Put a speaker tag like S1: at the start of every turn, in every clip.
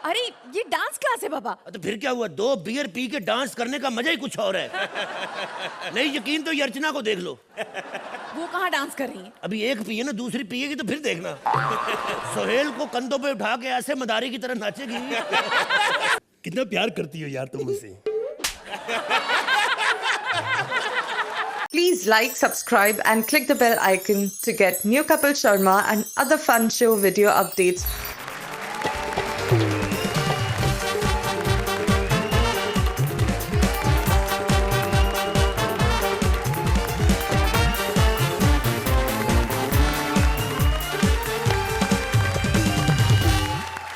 S1: अरे ये dance class है बाबा।
S2: तो फिर क्या हुआ, 2 बियर पी के डांस करने का मजा ही कुछ और है। नहीं यकीन तो ये अर्चना को देख लो,
S1: वो कहाँ डांस कर रही है?
S2: अभी एक पिए ना, दूसरी पिएगी तो फिर देखना। सोहेल को कंधों पे उठा के ऐसे मदारी की तरह नाचेगी। कितना प्यार करती हो यार तुम मुझसे।
S3: Please like, subscribe and click the bell icon to get new Kapil Sharma and other fun show video updates.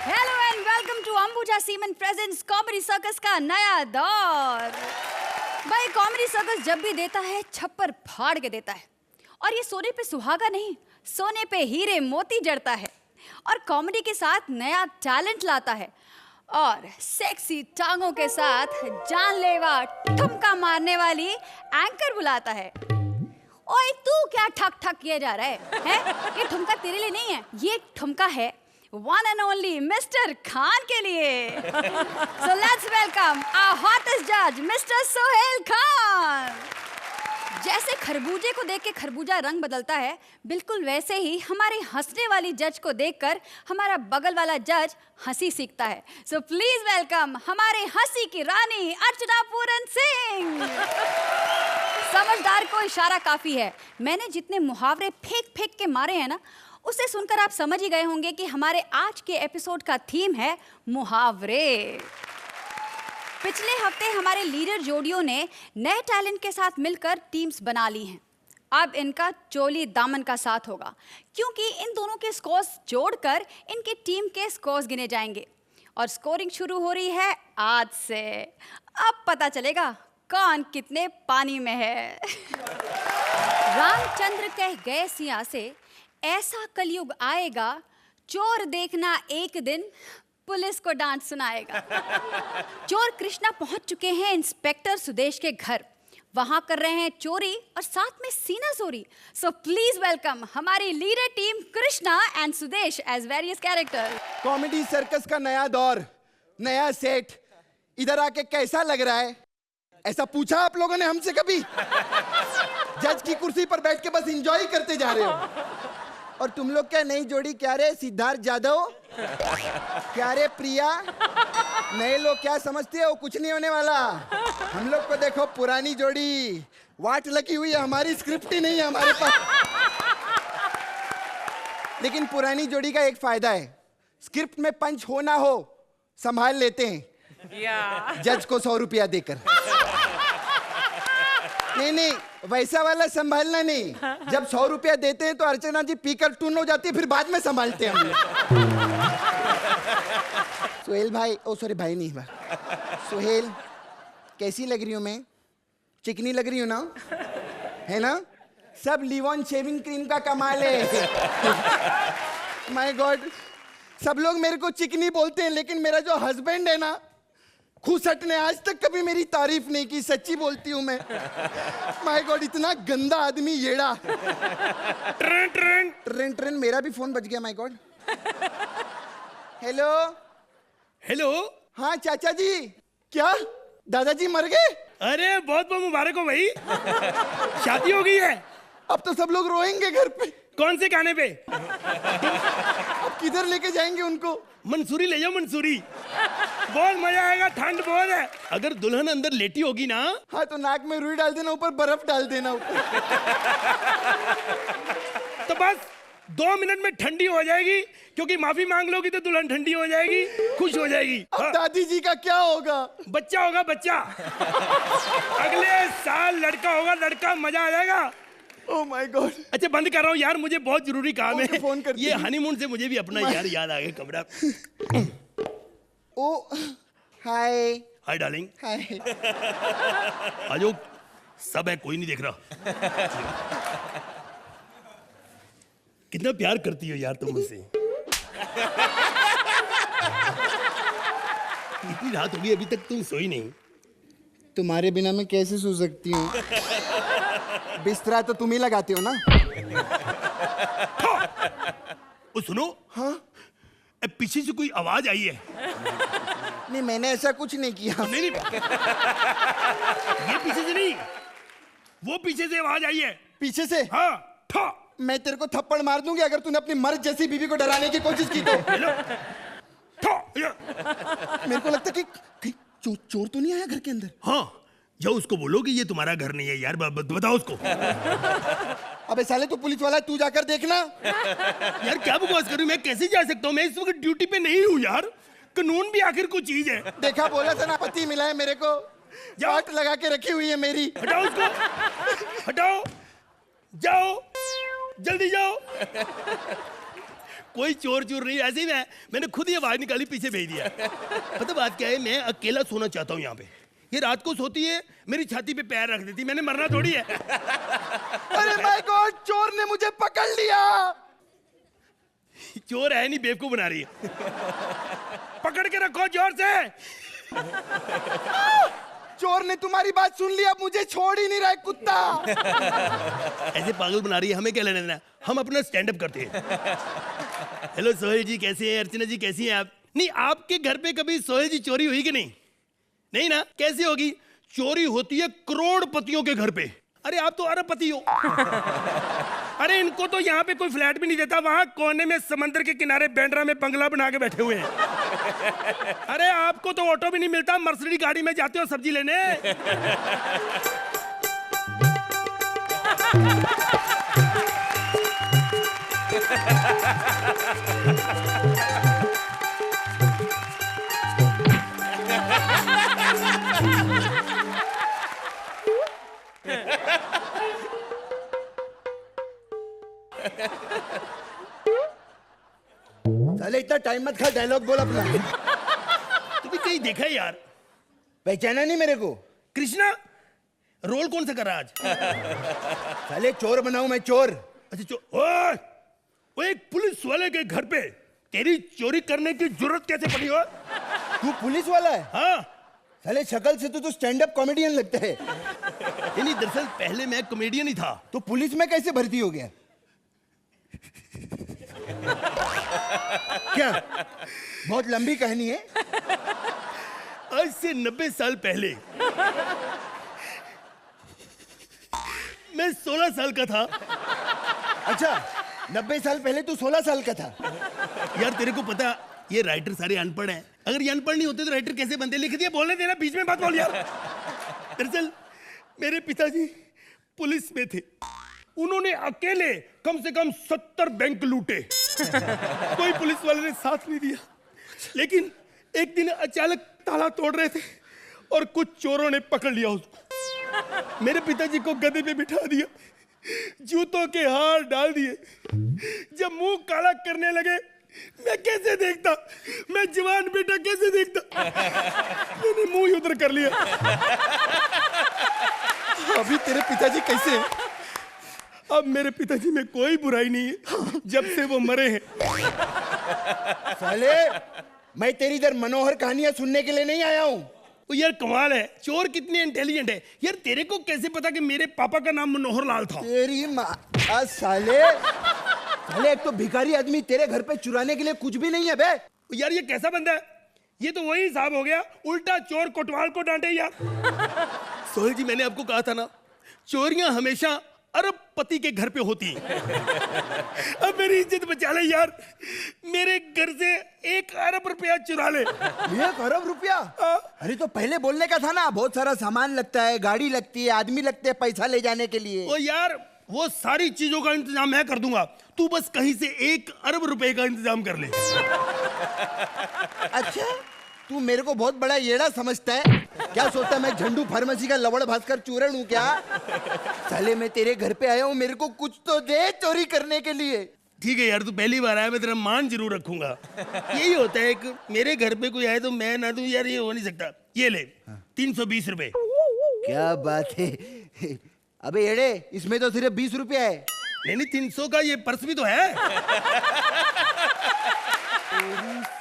S1: Hello and welcome to Ambuja cement presents comedy circus का नया दौर। भाई कॉमेडी सर्कस जब भी देता है छप्पर फाड़ के देता है, और ये सोने पे सुहागा नहीं, सोने पे हीरे मोती जड़ता है, और कॉमेडी के साथ नया टैलेंट लाता है, और सेक्सी टांगों के साथ जानलेवा ठुमका मारने वाली एंकर बुलाता है। ओए तू क्या ठक ठक किए जा रहा है? ये ठुमका तेरे लिए नहीं है, ये ठुमका है one and only mister Khan के लिए। So let's welcome our hottest judge, Mr. Sohail Khan. जैसे खरबूजे को देख के खरबूजा रंग बदलता है, बिल्कुल वैसे ही हमारे हंसने वाली जज को देखकर हमारा बगल वाला जज हंसी सीखता है। So please welcome हमारे हंसी की रानी अर्चना पूरन सिंह। समझदार को इशारा काफी है। मैंने जितने मुहावरे फेंक फेंक के मारे हैं ना, उसे सुनकर आप समझ ही गए होंगे कि हमारे आज के एपिसोड का थीम है मुहावरे। पिछले हफ्ते हमारे लीडर जोड़ियों ने नए टैलेंट के साथ मिलकर टीम्स बना ली हैं। अब इनका चोली दामन का साथ होगा, क्योंकि इन दोनों के स्कोर्स जोड़कर इनकी टीम के स्कोर्स गिने जाएंगे, और स्कोरिंग शुरू हो रही है आज से। अब पता चलेगा कौन कितने पानी में है। रामचंद्र कह गए सिया से, ऐसा कलयुग आएगा, चोर देखना एक दिन पुलिस को डांट सुनाएगा। चोर कृष्णा पहुंच चुके हैं इंस्पेक्टर सुदेश के घर। वहां कर रहे हैं चोरी और साथ में सीना चोरी। सो प्लीज वेलकम हमारी leader team Krishna and Sudesh as various character.
S4: Comedy circus का नया दौर, नया सेट, इधर आके कैसा लग रहा है? ऐसा पूछा आप लोगों ने हमसे कभी? जज की कुर्सी पर बैठ के बस एंजॉय करते जा रहे हो। और तुम लोग क्या नई जोड़ी क्या रे? सिद्धार्थ यादव क्या रे? प्रिया? नए लोग क्या समझते हो? कुछ नहीं होने वाला। हम लोग को देखो पुरानी जोड़ी वाट लगी हुई है, हमारी स्क्रिप्ट ही नहीं है हमारे पास। लेकिन पुरानी जोड़ी का एक फायदा है, स्क्रिप्ट में पंच हो ना हो संभाल लेते हैं जज को 100 रुपया देकर। नहीं वैसा वाला संभालना नहीं। जब 100 रुपया देते हैं तो अर्चना जी पीकर टून हो जाती है, फिर बाद में संभालते हैं हम लोग। सोहेल भाई, ओ सॉरी भाई नहीं बा, सोहेल कैसी लग रही हूँ मैं? चिकनी लग रही हूँ ना? है ना? सब लिवॉन शेविंग क्रीम का कमाल है। माय गॉड, सब लोग मेरे को चिकनी बोलते हैं, लेकिन मेरा जो हस्बैंड है ना, खुसट ने आज तक कभी मेरी तारीफ नहीं की। सच्ची बोलती हूँ मैं। माय गॉड, इतना गंदा आदमी येड़ा। ट्रेन ट्रेन ट्रेन ट्रेन, मेरा भी फोन बज गया। My God. Hello
S2: hello.
S4: हाँ चाचा जी। क्या दादाजी मर गए?
S2: अरे बहुत बहुत मुबारक हो भाई, शादी हो गई है।
S4: अब तो सब लोग रोएंगे घर पे।
S2: कौन से गाने पे?
S4: अब किधर लेके जाएंगे उनको?
S2: मंसूरी ले जाओ, मंसूरी। बहुत मजा आएगा, ठंड बहुत है। अगर दुल्हन अंदर लेटी होगी ना,
S4: हाँ तो नाक में रुई डाल देना, ऊपर बर्फ डाल देना ऊपर।
S2: तो बस 2 मिनट में ठंडी हो जाएगी, क्योंकि माफी मांग लोगी तो दुल्हन ठंडी हो जाएगी, खुश हो जाएगी।
S4: अब दादी जी का क्या होगा?
S2: बच्चा होगा, बच्चा। अगले साल लड़का होगा, लड़का, मजा आ जाएगा।
S4: Oh my God.
S2: अच्छा बंद कर रहा हूँ यार, मुझे बहुत जरूरी काम है।
S4: फोन करती
S2: ये हनीमून से मुझे भी अपना यार याद आ गया कमरा।
S4: Oh hi.
S2: Hi darling.
S4: Hi.
S2: आजो, सब है, कोई नहीं देख रहा। कितना प्यार करती हो यार तुम मुझसे। इतनी रात होगी अभी तक तुम सोई नहीं।
S4: तुम्हारे बिना मैं कैसे सो सकती हूँ? बिस्तरा तो तुम ही लगाती हो ना।
S2: ओ सुनो।
S4: हाँ
S2: पीछे से कोई आवाज आई है?
S4: नहीं मैंने ऐसा कुछ नहीं किया।
S2: नहीं नहीं, ये पीछे से नहीं, वो पीछे से आवाज आई है।
S4: पीछे से?
S2: हाँ, ठा।
S4: मैं तेरे को थप्पड़ मार दूंगी अगर तूने अपनी मर्द जैसी बीवी को डराने की कोशिश की तो।
S2: ठा, या।
S4: मेरे को लगता है कि चोर तो नहीं आया घर के अंदर।
S2: हाँ, जाओ उसको बोलो कि ये तुम्हारा घर नहीं है यार, बताओ उसको।
S4: अबे साले तू पुलिस वाला है, तू जाकर देखना।
S2: यार क्या बकवास कर रही हूँ, मैं कैसे जा सकता हूँ? मैं इस वक्त ड्यूटी पे नहीं हूँ यार। कानून भी आखिर कोई चीज है।
S4: देखा, बोला था ना, पति मिला है मेरे को, वाट लगा के रखी हुई है मेरी।
S2: हटाओ उसको, हटाओ, जाओ, जल्दी जाओ। कोई चोर नहीं, ऐसे ही मैंने खुद ही आवाज निकाली, पीछे भेज दिया। पता बात क्या है, मैं अकेला सोना चाहता हूँ यहाँ पे। ये रात को सोती है, मेरी छाती पे पैर रख देती, मैंने मरना थोड़ी है।
S4: अरे माय गॉड, चोर ने मुझे पकड़ लिया।
S2: चोर है नहीं, बेवकूफ बना रही है। पकड़ के रखो जोर से।
S4: चोर ने तुम्हारी बात सुन ली, अब मुझे छोड़ ही नहीं रहा है कुत्ता।
S2: ऐसे पागल बना रही है, हमें क्या लेना देना, हम अपना स्टैंड अप करते हैं। हेलो सोहेल जी कैसे हैं? अर्चना जी कैसी हैं आप? नहीं, आपके घर पे कभी सोहेल जी चोरी हुई कि नहीं? नहीं ना, कैसी होगी? चोरी होती है करोड़पतियों के घर पे। अरे आप तो अरबपति हो। अरे इनको तो यहाँ पे कोई फ्लैट भी नहीं देता, वहां कोने में समंदर के किनारे बैंड्रा में बंगला बना के बैठे हुए हैं। अरे आपको तो ऑटो भी नहीं मिलता, मर्सिडीज गाड़ी में जाते हो सब्जी लेने।
S4: साले इतना टाइम मत खा, डायलॉग बोल अपना।
S2: तू भी कहीं देखा है यार?
S4: पहचाना नहीं मेरे को?
S2: कृष्णा, रोल कौन सा कर रहा है आज?
S4: साले चोर बनाऊं मैं, चोर?
S2: अच्छा ओए, वो एक पुलिस वाले के घर पे तेरी चोरी करने की जरूरत कैसे पड़ी हो?
S4: तू पुलिस वाला है?
S2: हाँ।
S4: साले शक्ल से तो तू स्टैंड अप कॉमेडियन लगता है।
S2: नहीं, दरअसल पहले मैं कॉमेडियन ही था।
S4: तो पुलिस में कैसे भर्ती हो गया? क्या बहुत लंबी कहानी है?
S2: आज से 90 साल पहले मैं 16 साल का था।
S4: अच्छा, 90 साल पहले तू 16 साल का था?
S2: यार तेरे को पता, ये राइटर सारे अनपढ़ हैं। अगर ये अनपढ़ नहीं होते तो राइटर कैसे बनते? लिख दिया, बोलने देना, बीच में बात बोल यार। दरअसल मेरे पिताजी पुलिस में थे, उन्होंने अकेले कम से कम 70 बैंक लूटे। कोई पुलिस वाले ने साथ नहीं दिया। लेकिन एक दिन अचानक ताला तोड़ रहे थे और कुछ चोरों ने पकड़ लिया उसको। मेरे पिताजी को गधे पे बिठा दिया, जूतों के हार डाल दिए। जब मुंह काला करने लगे, मैं कैसे देखता? मैं जवान बेटा कैसे देखता? मैंने मुंह ही उधर कर लिया।
S4: अभी तेरे पिताजी कैसे हैं?
S2: अब मेरे पिताजी में कोई बुराई नहीं है, जब से वो मरे हैं।
S4: साले, मैं तेरी इधर मनोहर कहानियां सुनने के लिए नहीं आया हूँ।
S2: वो यार कमाल है, चोर कितने इंटेलिजेंट है यार। तेरे को कैसे पता कि मेरे पापा का नाम मनोहर लाल था?
S4: तेरी माँ, साले एक तो भिखारी आदमी तेरे घर पे चुराने के लिए कुछ भी नहीं है बे।
S2: यार ये कैसा बंदा है? ये तो वही हिसाब हो गया, उल्टा चोर कोतवाल को डांटे यार। सोहेल जी, मैंने आपको कहा था ना, चोरियां हमेशा अरबपति के घर पे होती है। अब मेरी इज्जत बचा ले यार, मेरे घर से 1 अरब रुपया चुरा ले।
S4: 1 अरब रुपया? अरे तो पहले बोलने का था ना, बहुत सारा सामान लगता है, गाड़ी लगती है, आदमी लगते हैं पैसा ले जाने के लिए।
S2: ओ यार, वो सारी चीजों का इंतजाम मैं कर दूंगा, तू बस कहीं से 1 अरब रुपए का इंतजाम कर ले।
S4: अच्छा, तू मेरे को बहुत बड़ा येड़ा समझता है क्या? सोचता मैं झंडू फार्मेसी का लवड़ भास्कर चूरण हूँ क्या? साले मैं तेरे घर पे आया हूँ, मेरे को कुछ तो दे चोरी करने के लिए।
S2: ठीक है यार, तू पहली बार आया, मैं तेरा मान जरूर रखूंगा। यही होता है कि मेरे घर पे कोई आए तो मैं ना दूं यार, ये हो नहीं सकता। ये ले 320 रुपए।
S4: क्या बात है? अबे येड़े, इसमें तो सिर्फ 20 रुपया है।
S2: नहीं 300 का ये पर्स भी तो है।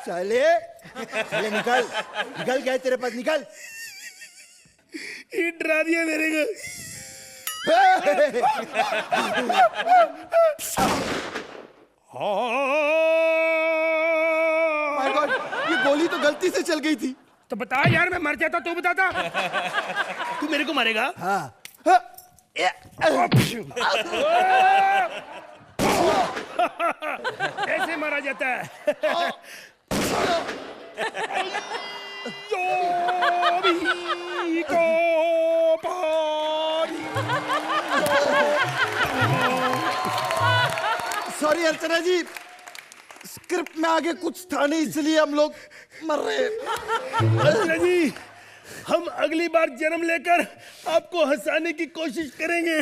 S4: साले निकल क्या है तेरे पास, निकल।
S2: ये डरा दिया मेरे को।
S4: गोली तो गलती से चल गई थी।
S2: तो बता यार, मैं मर जाता तो बताता। तू मेरे को मारेगा?
S4: हाँ।
S2: ऐसे मारा जाता है।
S4: सॉरी अर्चना जी, स्क्रिप्ट में आगे कुछ था नहीं इसलिए हम लोग मर रहे।
S2: अर्चना जी, हम अगली बार जन्म लेकर आपको हंसाने की कोशिश करेंगे।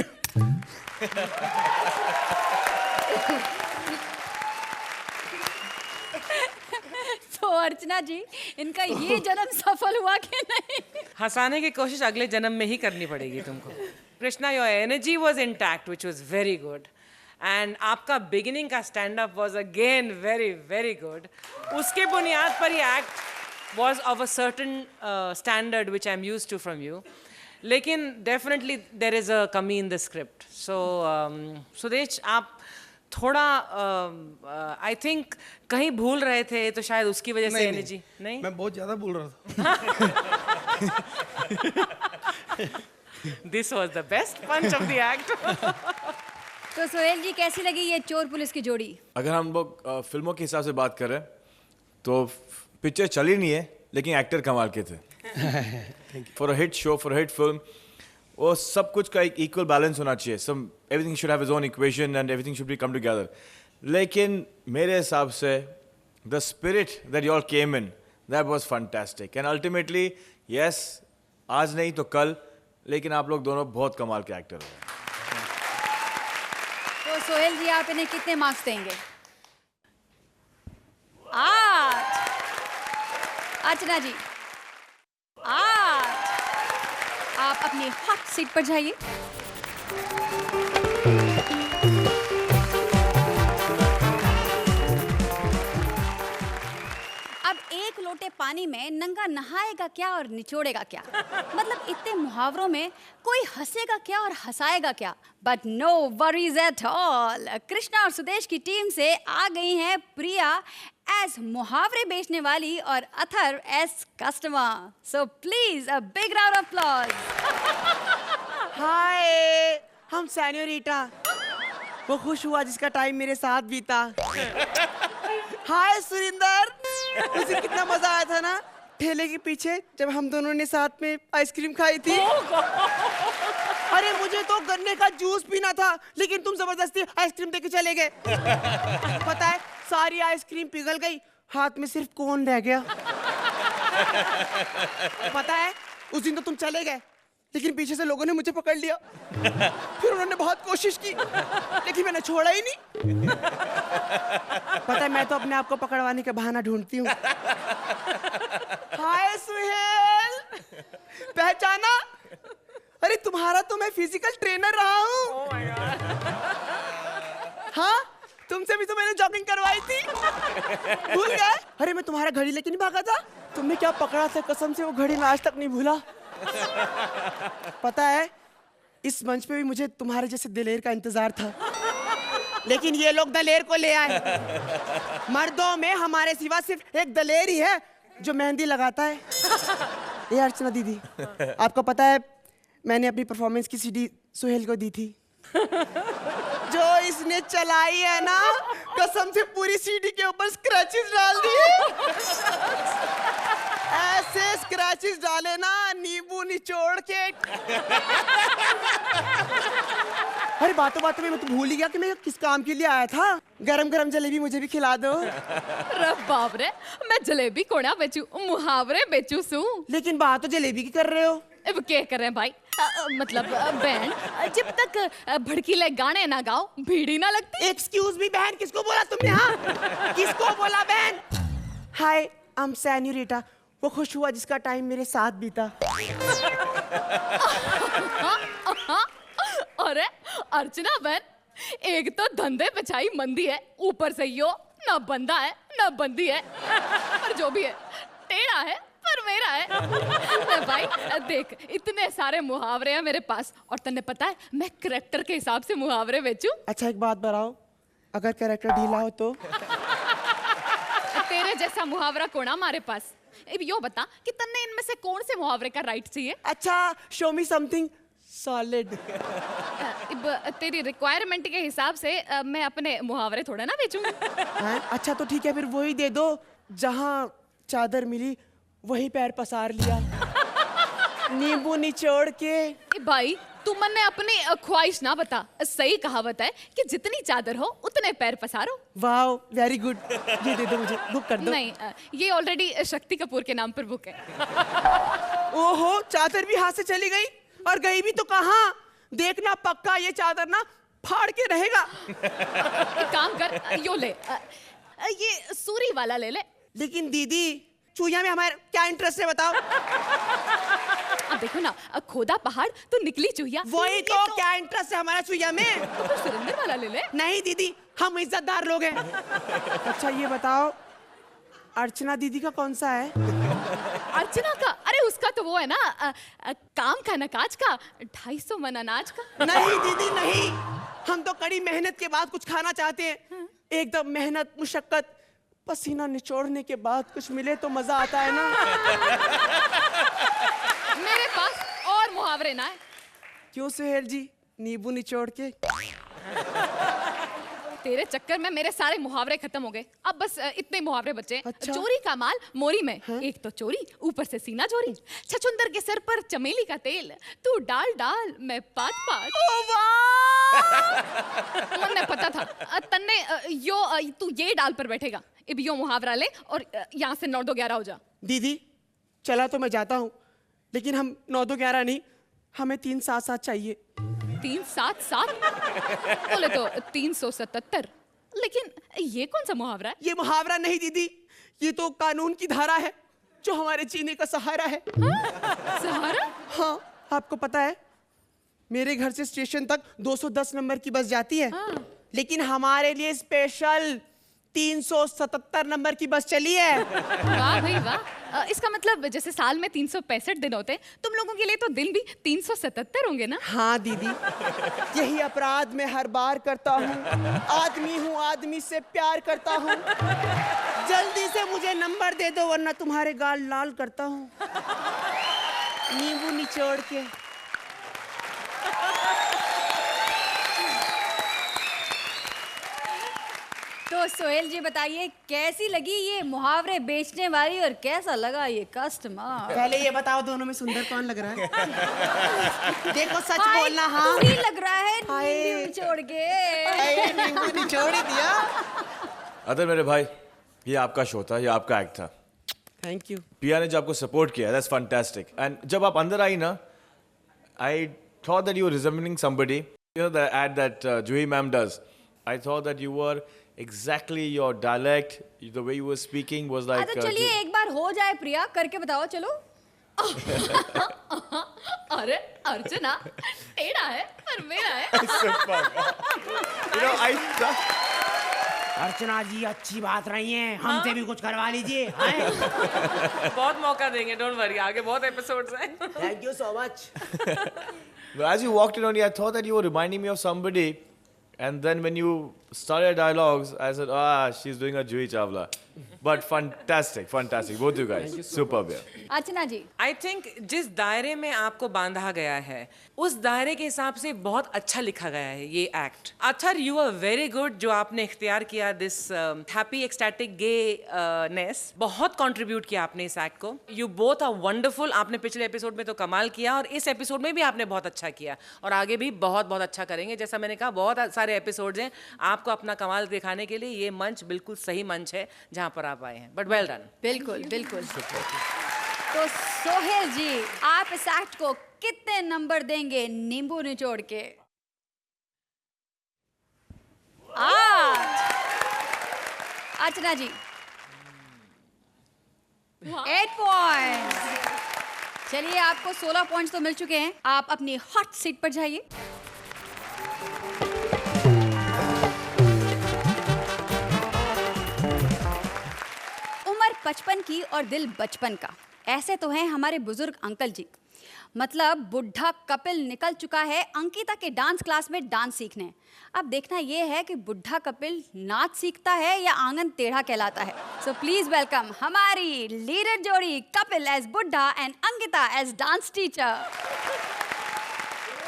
S1: तो अर्चना जी, इनका ये जन्म सफल हुआ कि नहीं?
S5: हंसाने की कोशिश अगले जन्म में ही करनी पड़ेगी तुमको। Krishna, your energy was intact which was very good, and आपका बिगिनिंग का stand up was again very very good. उसके बुनियाद पर ही act was of a certain standard which I am used to from you, लेकिन डेफिनेटली देर इज अ कमी in the script. So Sudesh, आप थोड़ा आई थिंक कहीं भूल रहे थे, तो शायद उसकी वजह से एनर्जी नहीं।
S2: मैं बहुत ज्यादा बोल रहा था।
S5: This was the best punch of the act.
S1: तो सोहेल जी, कैसी लगी ये चोर पुलिस की जोड़ी?
S6: अगर हम लोग फिल्मों के हिसाब से बात करें तो पिक्चर चली नहीं है, लेकिन एक्टर कमाल के थे। For a hit show, for a hit film, वो सब कुछ का एक इक्वल बैलेंस होना चाहिए। सब everything should have his own equation and everything should be come together. लेकिन मेरे हिसाब से the spirit that you all came in, that was fantastic, and ultimately yes, आज नहीं तो कल, लेकिन आप लोग दोनों बहुत कमाल के एक्टर हो।
S1: तो सोहेल जी, आप इन्हें कितने मार्क्स देंगे? 8। अर्चना जी, 8। आप अपनी हॉट सीट पर जाइए। अब एक लोटे पानी में नंगा नहाएगा क्या और निचोड़ेगा क्या? मतलब इतने मुहावरों में कोई हंसेगा क्या और हंसाएगा क्या? But no worries at all. Krishna और सुदेश की टीम से आ गई हैं प्रिया एज मुहावरे बेचने वाली और other as customer. So please a big round of applause.
S7: Hi, हम सेन्योरिटा, वो खुश हुआ जिसका टाइम मेरे साथ बीता। हाय सुरिंदर, उसे कितना मजा आया था ना ठेले के पीछे जब हम दोनों ने साथ में आइसक्रीम खाई थी। अरे मुझे तो गन्ने का जूस पीना था, लेकिन तुम जबरदस्ती आइसक्रीम देके चले गए। पता है, सारी आइसक्रीम पिघल गई, हाथ में सिर्फ कोन रह गया। पता है, उस दिन तो तुम चले गए, लेकिन पीछे से लोगों ने मुझे पकड़ लिया। फिर उन्होंने बहुत कोशिश की, लेकिन मैंने छोड़ा ही नहीं। पता है, मैं तो अपने आप को पकड़वाने का बहाना ढूंढती हूँ। हाय सुहेल, पहचाना? अरे तुम्हारा तो मैं फिजिकल ट्रेनर रहा हूँ। हाँ, तुमसे भी तो मैंने जॉगिंग करवाई थी, भूल गए? अरे मैं तुम्हारा घड़ी लेके नहीं भागा था? तुमने क्या पकड़ा था, कसम से वो घड़ी मैं आज तक नहीं भूला। पता है, इस मंच पे भी मुझे तुम्हारे जैसे दिलेर का इंतजार था, लेकिन ये लोग दलेर को ले आए। मर्दों में हमारे सिवा सिर्फ एक दलेर ही है जो मेहंदी लगाता है। ये अर्चना दीदी, आपको पता है मैंने अपनी परफॉर्मेंस की सीडी सुहेल को दी थी। जो इसने चलाई है ना, कसम से पूरी सीडी के ऊपर स्क्रैचेस डाल दिए। ऐसे स्क्रैचेस डाले ना, नींबू निचोड़ के। अरे बातों बातों में मैं तो भूल ही गया कि मैं किस काम के लिए आया था। गरम गरम जलेबी मुझे भी खिला दो।
S8: रे बाप रे, मैं जलेबी कोड़ा बेचू, मुहावरे बेचू सू।
S7: लेकिन बात तो जलेबी की कर रहे हो।
S8: अब क्या कर रहे हैं भाई? मतलब बहन, जब तक भड़कीले गाने ना गाओ भीड़ी ना लगती।
S7: एक्सक्यूज मी बहन, किसको बोला तुमने? हाँ, किसको बोला बहन? हाय, आई एम सेन्योरिटा, वो खुश हुआ जिसका टाइम मेरे साथ बीता।
S8: अरे अर्चना बहन, एक तो धंधे पिछाई मंदी है, ऊपर से यो ना बंदा है ना बंदी है, पर जो भी है टेढ़ा है पर मेरा है। भाई देख, इतने सारे मुहावरे हैं मेरे पास, और तन्ने पता है मैं कैरेक्टर के हिसाब से मुहावरे बेचूं।
S7: अच्छा एक बात बताओ, अगर कैरेक्टर ढीला हो तो?
S8: तेरे तन्ने जैसा मुहावरा कोना हमारे पास। अब यो बता कि तन्ने इनमें से कौन से मुहावरे का राइट चाहिए?
S7: अच्छा, शो मी समथिंग सॉलिड।
S8: अब तेरी रिक्वायरमेंट के हिसाब से मैं अपने मुहावरे थोड़ा ना बेचूंगी।
S7: अच्छा तो ठीक है, फिर वही दे दो, जहाँ चादर मिली वही पैर पसार लिया। नींबू निचोड़ के।
S8: भाई तू मन्ने अपनी ख्वाहिश ना बता। सही कहावत है कि जितनी चादर हो उतने पैर पसारो।
S7: Wow, very good. ये दे दो मुझे, बुक कर दो।
S8: नहीं, ये ऑलरेडी शक्ति कपूर के नाम पर बुक है।
S7: ओहो, चादर भी हाथ से चली गई, और गई भी तो कहाँ। देखना पक्का ये चादर ना फाड़ के रहेगा।
S8: एक काम कर, यो ले, ये सूरी वाला ले ले।
S7: लेकिन दीदी, चूहिया में हमारा क्या इंटरेस्ट है बताओ?
S8: अब देखो ना, खोदा पहाड़ तो निकली चूहिया।
S7: वही तो, क्या इंटरेस्ट है हमारा चूहिया में?
S8: तो फिर सुरेंद्र वाला ले ले।
S7: नहीं दीदी, हम इज्जतदार लोग हैं। अच्छा ये बताओ, अर्चना दीदी का कौन सा है?
S8: अर्चना का? अरे उसका तो वो है ना, काम का नकाज का, 250 मन अनाज का।
S7: नहीं दीदी नहीं, हम तो कड़ी मेहनत के बाद कुछ खाना चाहते हैं। एकदम मेहनत मुशक्कत पसीना निचोड़ने के बाद कुछ मिले तो मजा आता है ना।
S8: मेरे पास और मुहावरे ना है।
S7: क्यों सुहेल जी, नींबू निचोड़ के?
S8: तेरे चक्कर में मेरे सारे मुहावरे खत्म हो गए। अब बस इतने मुहावरे बचे।
S7: अच्छा?
S8: चोरी का माल मोरी में। एक तो चोरी, ऊपर से सीना चोरी। छछुंदर के सर पर चमेली का तेल, तू डाल डाल मैं पात पात। मन्ने पता था तन्ने तू ये डाल पर बैठेगा। अब यो मुहावरा ले और यहाँ से 9-2-11 हो जा।
S7: दीदी चला तो मैं जाता हूँ, लेकिन हम 9-2-11 नहीं, हमें 3-7-7 चाहिए।
S8: 3-7-7 बोले तो 377। लेकिन ये कौन सा मुहावरा है?
S7: ये मुहावरा नहीं दीदी, ये तो कानून की धारा है जो हमारे जीने का सहारा है।
S8: सहारा?
S7: हाँ, आपको पता है मेरे घर से स्टेशन तक 210 नंबर की बस जाती है। लेकिन हमारे लिए स्पेशल 377 नंबर की बस चली है।
S8: वाह भाई वाह। इसका मतलब जैसे साल में 365 दिन होते, तुम लोगों के लिए तो दिन भी 377 होंगे ना?
S7: हाँ दीदी, यही अपराध मैं हर बार करता हूँ। आदमी हूँ, आदमी से प्यार करता हूँ। जल्दी से मुझे नंबर दे दो वरना तुम्हारे गाल लाल करता हूँ नींबू निचोड़ के।
S1: तो सोहेल जी बताइए, कैसी लगी ये मुहावरे बेचने वाली और कैसा लगा ये कस्टमर?
S7: पहले ये बताओ, दोनों में सुंदर कौन लग रहा है? देखो सच
S1: हाय,
S7: बोलना। हाँ
S1: तू ही लग रहा है
S7: हाय।
S1: नींबू निचोड़ के।
S7: नींबू निचोड़ ही दिया।
S6: अदर मेरे भाई, ये आपका शो था, ये आपका एक्ट था।
S7: Thank you.
S6: पिया ने जो आपको सपोर्ट किया, दैट्स फैंटास्टिक। एंड जब आप अंदर आई ना, I thought that you were resembling somebody, you know the ad that Juhi ma'am does. I thought that you were exactly your dialect, the way you were speaking was like
S1: तो चलिए एक बार हो जाए प्रिया, करके बताओ चलो।
S8: अरे अर्चना टेढ़ा है पर मेरा है।
S6: you know I
S7: अर्चना जी अच्छी बात रही है, हमसे भी कुछ करवा लीजिए।
S5: बहुत मौका देंगे, डोंट वरी, आगे बहुत एपिसोड्स हैं।
S7: Thank you so much.
S6: as you walked in on me, I thought that you were reminding me of somebody. And then when you started dialogues, I said, she's doing a Juhi Chawla. But fantastic, fantastic. Both you guys. Superb.
S1: Archana ji,
S5: I think जिस दायरे में आपको बांधा गया है, उस दायरे के हिसाब से बहुत अच्छा लिखा गया है ये act. Author, you are very good जो आपने इख्तियार किया this happy ecstatic gayness. बहुत कंट्रीब्यूट किया आपने इस एक्ट को। You both are wonderful. आपने पिछले एपिसोड में तो कमाल किया और इस एपिसोड में भी आपने बहुत अच्छा किया और आगे भी बहुत बहुत अच्छा करेंगे। जैसा मैंने कहा, बहुत सारे एपिसोड्स हैं, आपको अपना कमाल दिखाने के लिए ये मंच बिल्कुल सही मंच है जहाँ पर आप आए हैं। But well done.
S1: बिल्कुल बिल्कुल। तो सोहेल जी, आप इस एक्ट को कितने नंबर देंगे नींबू निचोड़ के? 8। अर्चना जी 8 पॉइंट्स। चलिए, आपको 16 पॉइंट्स तो मिल चुके हैं। आप अपनी हॉट सीट पर जाइए। उम्र 55 की और दिल बचपन का, ऐसे तो हैं हमारे बुजुर्ग अंकल जी। मतलब बुढ़ा कपिल निकल चुका है अंकिता के डांस क्लास में डांस सीखने। अब देखना ये है कि बुढ़ा कपिल नाच सीखता है या आंगन टेढ़ा कहलाता है। सो प्लीज वेलकम हमारी लीडर जोड़ी कपिल एज बुढ़ा and Ankita as dance teacher.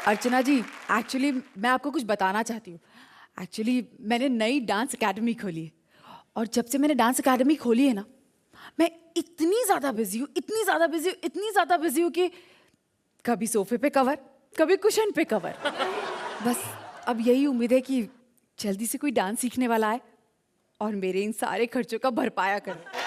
S9: Archana ji, actually मैं आपको कुछ बताना चाहती हूँ। एक्चुअली मैंने नई डांस एकेडमी खोली है और जब से मैंने डांस एकेडमी खोली है ना, मैं इतनी ज़्यादा बिजी हूँ, इतनी ज़्यादा बिजी हूँ, इतनी ज़्यादा बिजी हूँ कि कभी सोफे पे कवर, कभी कुशन पे कवर। बस अब यही उम्मीद है कि जल्दी से कोई डांस सीखने वाला आए और मेरे इन सारे खर्चों का भरपाया करे।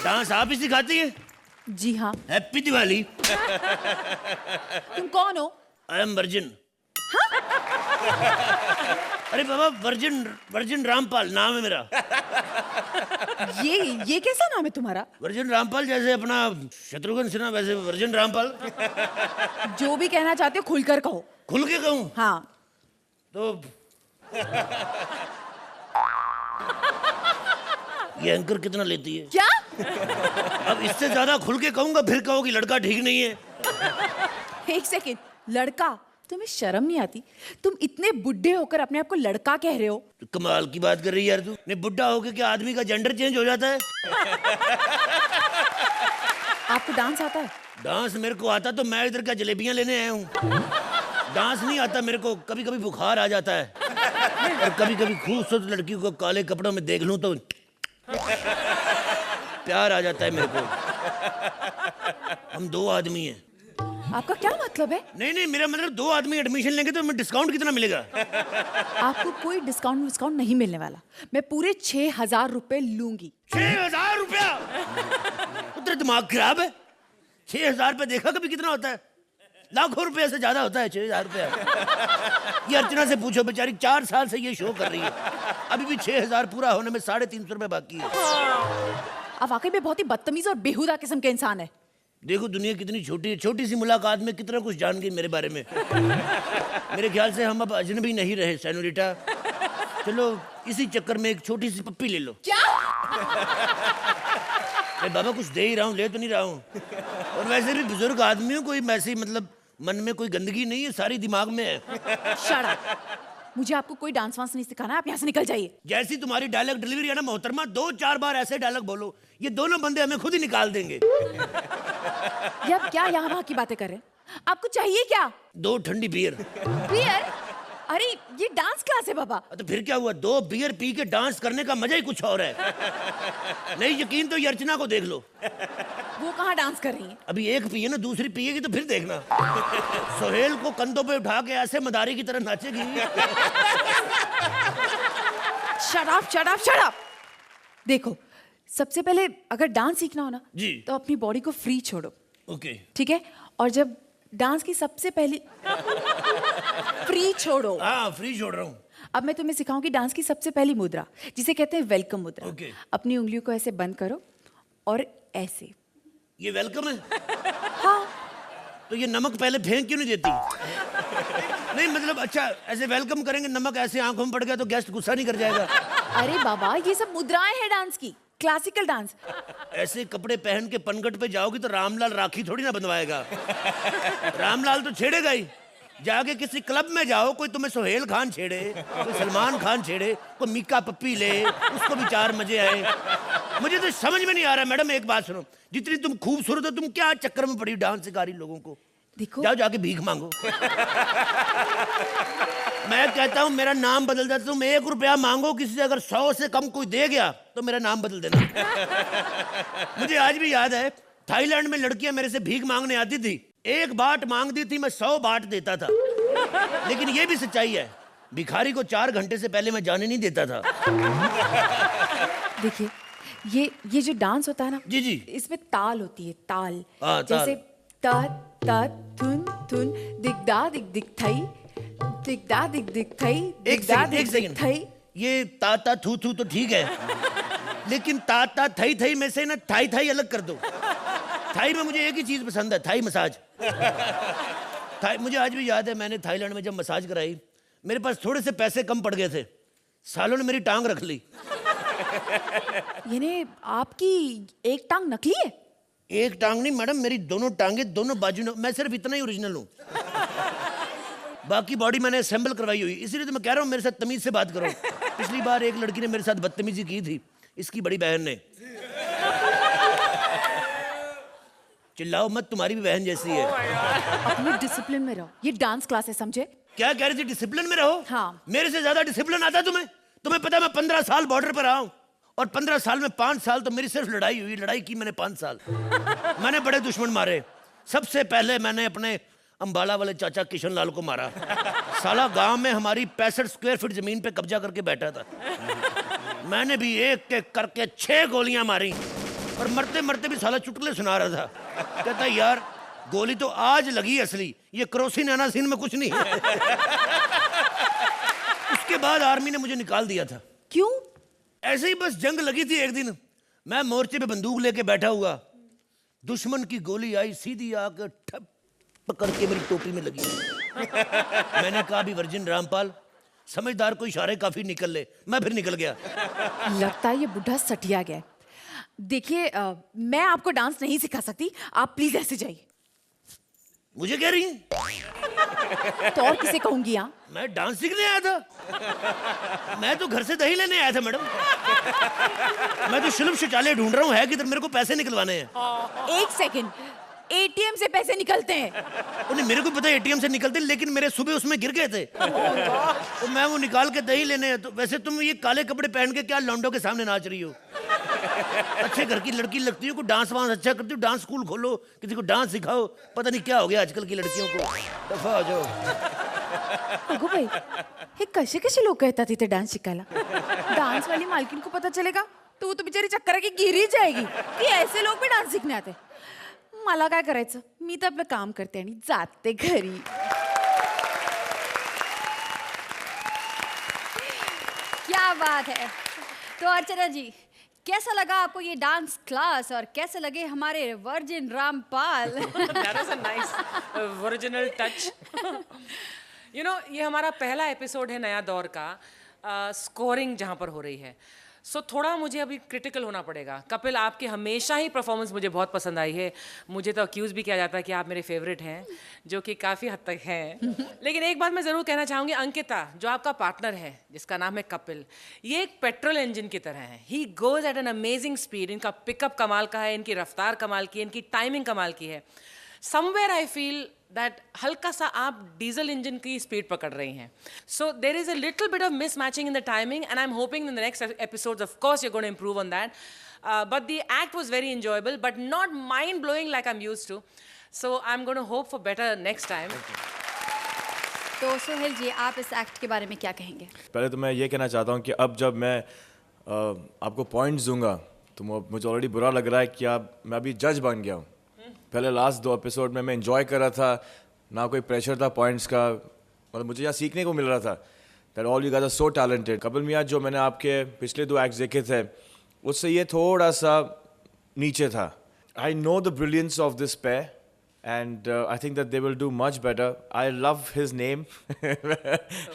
S2: डांस आप ही सिखाती है?
S9: जी हाँ।
S2: हैप्पी दिवाली।
S9: तुम कौन हो?
S2: I am virgin. अरे बाबा, वर्जिन रामपाल नाम है मेरा।
S9: ये कैसा नाम है तुम्हारा?
S2: वर्जिन रामपाल, जैसे अपना शत्रुघ्न सिन्हा वैसे वर्जिन रामपाल।
S9: जो भी कहना चाहते हो खुलकर कहो।
S2: खुल के कहूँ?
S9: हाँ।
S2: तो ये एंकर कितना लेती है?
S9: क्या?
S2: अब इससे ज्यादा खुल के कहूंगा फिर कहोगी लड़का ठीक नहीं है।
S9: एक सेकेंड, लड़का? तुम्हें शर्म नहीं आती? तुम इतने बुढ़े होकर अपने आप को लड़का कह रहे हो?
S2: तो कमाल की बात कर रही है यार तू। नहीं, बुढ़ा होके क्या आदमी का जेंडर चेंज हो जाता है?
S9: आपको डांस आता है?
S2: डांस मेरे को आता तो मैं इधर क्या जलेबियां लेने आया हूँ। डांस नहीं आता मेरे को। कभी कभी बुखार आ जाता है और कभी कभी खूबसूरत लड़कियों को काले कपड़ों में देख लूं तो प्यार आ जाता है मेरे को। हम दो आदमी हैं।
S9: आपका क्या मतलब है?
S2: नहीं, मेरा मतलब दो आदमी एडमिशन लेंगे तो हमें डिस्काउंट कितना मिलेगा?
S9: आपको कोई डिस्काउंट नहीं मिलने वाला। मैं पूरे 6,000 रुपए लूंगी।
S2: 6,000 रुपया? तेरा दिमाग खराब है? 6,000 रुपये देखा कभी कितना होता है? लाखों रुपए से ज्यादा होता है 6,000 रुपया। ये अर्चना से पूछो, बेचारी 4 साल से ये शो कर रही है, अभी भी 6,000 पूरा होने में 350 रुपए बाकी है।
S9: आप वाकई में बहुत ही बदतमीज और बेहुदा किस्म के इंसान है।
S2: देखो दुनिया कितनी छोटी है, छोटी सी मुलाकात में कितना कुछ जान गई मेरे बारे में। मेरे ख्याल से हम अब अजनबी नहीं रहे सेनोरिटा। चलो इसी चक्कर में एक छोटी सी पप्पी ले लो।
S9: क्या?
S2: मैं बाबा कुछ दे ही रहा हूँ, ले तो नहीं रहा हूँ। और वैसे भी बुजुर्ग आदमी हूँ, कोई वैसे मतलब मन में कोई गंदगी नहीं है, सारी दिमाग में है।
S9: Shut up. मुझे आपको कोई डांस वांस नहीं सिखाना है, आप यहाँ से निकल जाइए।
S2: जैसी तुम्हारी डायलॉग डिलीवरी है ना मोहतरमा, 2-4 बार ऐसे डायलॉग बोलो, ये दोनों बंदे हमें खुद ही निकाल देंगे।
S9: ये आप क्या यहाँ वहाँ की बातें कर रहे हैं? आपको चाहिए क्या?
S2: 2 ठंडी बियर।
S9: बियर? अरे ये डांस क्लास है बाबा।
S2: तो फिर क्या हुआ, 2 बियर पी के डांस करने का मजा ही कुछ और है। नहीं यकीन तो ये अर्चना को देख लो।
S9: वो कहाँ डांस कर रही है?
S2: अभी एक पिए ना, दूसरी पिएगी तो फिर देखना। सोहेल को कंधों पे उठा के ऐसे मदारी की तरह नाचेगी।
S9: Shut up. देखो, सबसे पहले अगर डांस सीखना हो ना
S2: जी,
S9: तो अपनी बॉडी को फ्री छोड़ो।
S2: ओके
S9: ठीक है? और जब डांस की सबसे पहली फ्री छोड़ो।
S2: हाँ फ्री छोड़ रहा हूँ।
S9: अब मैं तुम्हें सिखाऊंगी डांस की सबसे पहली मुद्रा, जिसे कहते हैं वेलकम मुद्रा।
S2: Okay.
S9: अपनी उंगलियों को ऐसे बंद करो और ऐसे।
S2: ये वेलकम है?
S9: हाँ।
S2: तो ये नमक पहले फेंक क्यों नहीं देती? नहीं मतलब अच्छा, ऐसे वेलकम करेंगे, नमक ऐसे आंखों में पड़ गया तो गेस्ट गुस्सा नहीं कर जाएगा?
S9: अरे बाबा, ये सब मुद्राएं हैं डांस की, क्लासिकल डांस।
S2: ऐसे कपड़े पहन के पनघट पे जाओगी तो रामलाल राखी थोड़ी ना बंधवाएगा। रामलाल तो छेड़ेगा ही। जाके किसी क्लब में जाओ, कोई तुम्हें सोहेल खान छेड़े, कोई सलमान खान छेड़े, कोई मीका पप्पी ले, उसको भी 4 मजे आए। मुझे तो समझ में नहीं आ रहा। मैडम एक बात सुनो, जितनी तुम खूबसूरत हो, तुम क्या चक्कर में पड़ी डांस सिखा रही लोगों को?
S9: देखो,
S2: जाओ जाके भीख मांगो। मैं कहता हूँ मेरा नाम बदल देता। तुम 1 रुपया मांगो किसी से, अगर 100 से कम कोई दे गया तो मेरा नाम बदल देना। मुझे आज भी याद है, थाईलैंड में लड़कियां मेरे से भीख मांगने आती थी। 1 बाट मांगती थी, मैं 100 बाट देता था। लेकिन ये भी सच्चाई है, भिखारी को 4 घंटे से पहले मैं जाने नहीं देता था।
S9: देखिए, ये जो डांस होता है ना,
S2: जी जी,
S9: इसमें ताल होती है, ताल।
S2: हाँ, ताल।
S9: जैसे ता ता धुन थुन दिगदा दिग दिग थई दिगदा दिग दिग थई
S2: एक सेकंड
S9: थई।
S2: ये ता ता थू थू तो ठीक है, लेकिन ता ता थई थई में से ना थाई थाई अलग कर दो। थाई में मुझे एक ही चीज पसंद है, थाई मसाज। थाई मुझे आज भी याद है, मैंने थाईलैंड में जब मसाज कराई, मेरे पास थोड़े से पैसे कम पड़ गए थे, सालों ने मेरी टांग रख ली।
S9: यानी आपकी एक टांग नकली है?
S2: एक टांग नहीं मैडम, मेरी दोनों टांगे दोनों बाजू, मैं सिर्फ इतना ही ओरिजिनल हूँ, बाकी बॉडी मैंने असेंबल करवाई हुई। इसीलिए तो मैं कह रहा हूँ मेरे साथ तमीज से बात करो। पिछली बार एक लड़की ने मेरे साथ बदतमीजी की थी, इसकी बड़ी बहन ने। चिल्लाओ मत, तुम्हारी भी बहन जैसी है।
S9: अपने डिसिप्लिन में रहो, ये डांस क्लास है, समझे?
S2: क्या कह रही थी, डिसिप्लिन में रहो?
S9: हाँ।
S2: मेरे से ज्यादा डिसिप्लिन आता है तुम्हें? तुम्हें पता है मैं 15 साल बॉर्डर पर रहा हूं, और 15 साल में 5 साल तो मेरी सिर्फ लड़ाई हुई। लड़ाई की मैंने 5 साल। मैंने बड़े दुश्मन मारे। सबसे पहले मैंने अपने अंबाला वाले चाचा किशन लाल को मारा। साला गांव में हमारी 65 स्क्वायर फीट जमीन पे कब्जा करके बैठा था। मैंने भी एक एक करके 6 गोलियां मारी, और मरते मरते भी साला चुटकुले सुना रहा था। कहता यार गोली तो आज लगी असली, ये क्रोसिन एनासिन में कुछ नहीं है। उसके बाद आर्मी ने मुझे निकाल दिया था।
S9: क्यों?
S2: ऐसे ही बस जंग लगी थी। एक दिन मैं मोर्चे पे बंदूक लेके बैठा हुआ, दुश्मन की गोली आई, सीधी आकर ठप पकड़ के मेरी टोपी में लगी। मैंने कहा भी वर्जिन रामपाल, समझदार को इशारे काफी निकल ले। मैं फिर निकल गया।
S9: लगता है ये बुढ़ा सटिया गया है। देखिए मैं आपको डांस नहीं सिखा सकती, आप प्लीज ऐसे जाइए।
S2: मुझे कह रही है?
S9: तो और किसे कहूंगी? यहाँ
S2: मैं डांस सीखने आया था? मैं तो घर से दही लेने आया था मैडम। मैं तो शिल्प शौचालय ढूंढ रहा हूँ, है किधर, मेरे को पैसे निकलवाने हैं।
S9: एक सेकंड, एटीएम से पैसे निकलते हैं?
S2: उन्हें मेरे को पता है एटीएम से निकलते, लेकिन मेरे सुबह उसमें गिर गए थे, तो मैं वो निकाल के दही लेने। तो वैसे तुम ये काले कपड़े पहन के क्या लौंडों के सामने नाच रही हो? अच्छे घर की लड़की लगती हो, को डांस वांस अच्छा करती हो, डांस स्कूल खोलो, किसी को डांस सिखाओ। पता नहीं क्या हो गया आजकल की लड़कियों को। दफा हो जाओ।
S9: अगो भाई, हे कसे कसे लोक येतात इथे डान्स शिकायला? डान्स वाली मालकीन को पता चलेगा तो वो तो बिचारी चक्कर की गिर ही जाएगी कि ऐसे लोग भी डान्स शिकने आते। मला काय करायचं, मी तर आपलं काम करते आणि जाते घरी।
S1: क्या बात है। तो अर्चना जी, कैसा लगा आपको ये डांस क्लास, और कैसे लगे हमारे virgin Rampal?
S5: That was a nice original touch. You know, ये हमारा पहला एपिसोड है नया दौर का, स्कोरिंग जहाँ पर हो रही है। सो थोड़ा मुझे अभी क्रिटिकल होना पड़ेगा। कपिल, आपकी हमेशा ही परफॉर्मेंस मुझे बहुत पसंद आई है। मुझे तो अक्यूज़ भी किया जाता है कि आप मेरे फेवरेट हैं, जो कि काफ़ी हद तक हैं। लेकिन एक बात मैं ज़रूर कहना चाहूँगी, अंकिता जो आपका पार्टनर है जिसका नाम है कपिल, ये एक पेट्रोल इंजन की तरह है। He goes at an amazing speed. इनका पिकअप कमाल का है, इनकी रफ्तार कमाल की है, इनकी टाइमिंग कमाल की है। समवेयर आई फील दैट हल्का सा आप डीजल इंजन की स्पीड पकड़ रही हैं। So there is a little bit of mismatching in the timing, and I am hoping in the next episodes of course you gonna improve on that. But the act was very enjoyable, but not mind blowing like I am used to. So I am gonna hope for better next time.
S1: तो सोहेल जी, आप इस act के बारे में क्या कहेंगे?
S6: पहले तो मैं ये कहना चाहता हूँ कि अब जब मैं आपको पॉइंट्स दूंगा तो मुझे ऑलरेडी बुरा लग रहा है कि मैं अभी जज बन गया हूँ। पहले लास्ट 2 एपिसोड में मैं एंजॉय कर रहा था, ना कोई प्रेशर था पॉइंट्स का, और मुझे यहाँ सीखने को मिल रहा था that all you guys are so talented. Kapil मियां जो मैंने आपके पिछले 2 एक्ट्स देखे थे, उससे ये थोड़ा सा नीचे था। I know the brilliance of this pair and I think that they will do much better. I love his name.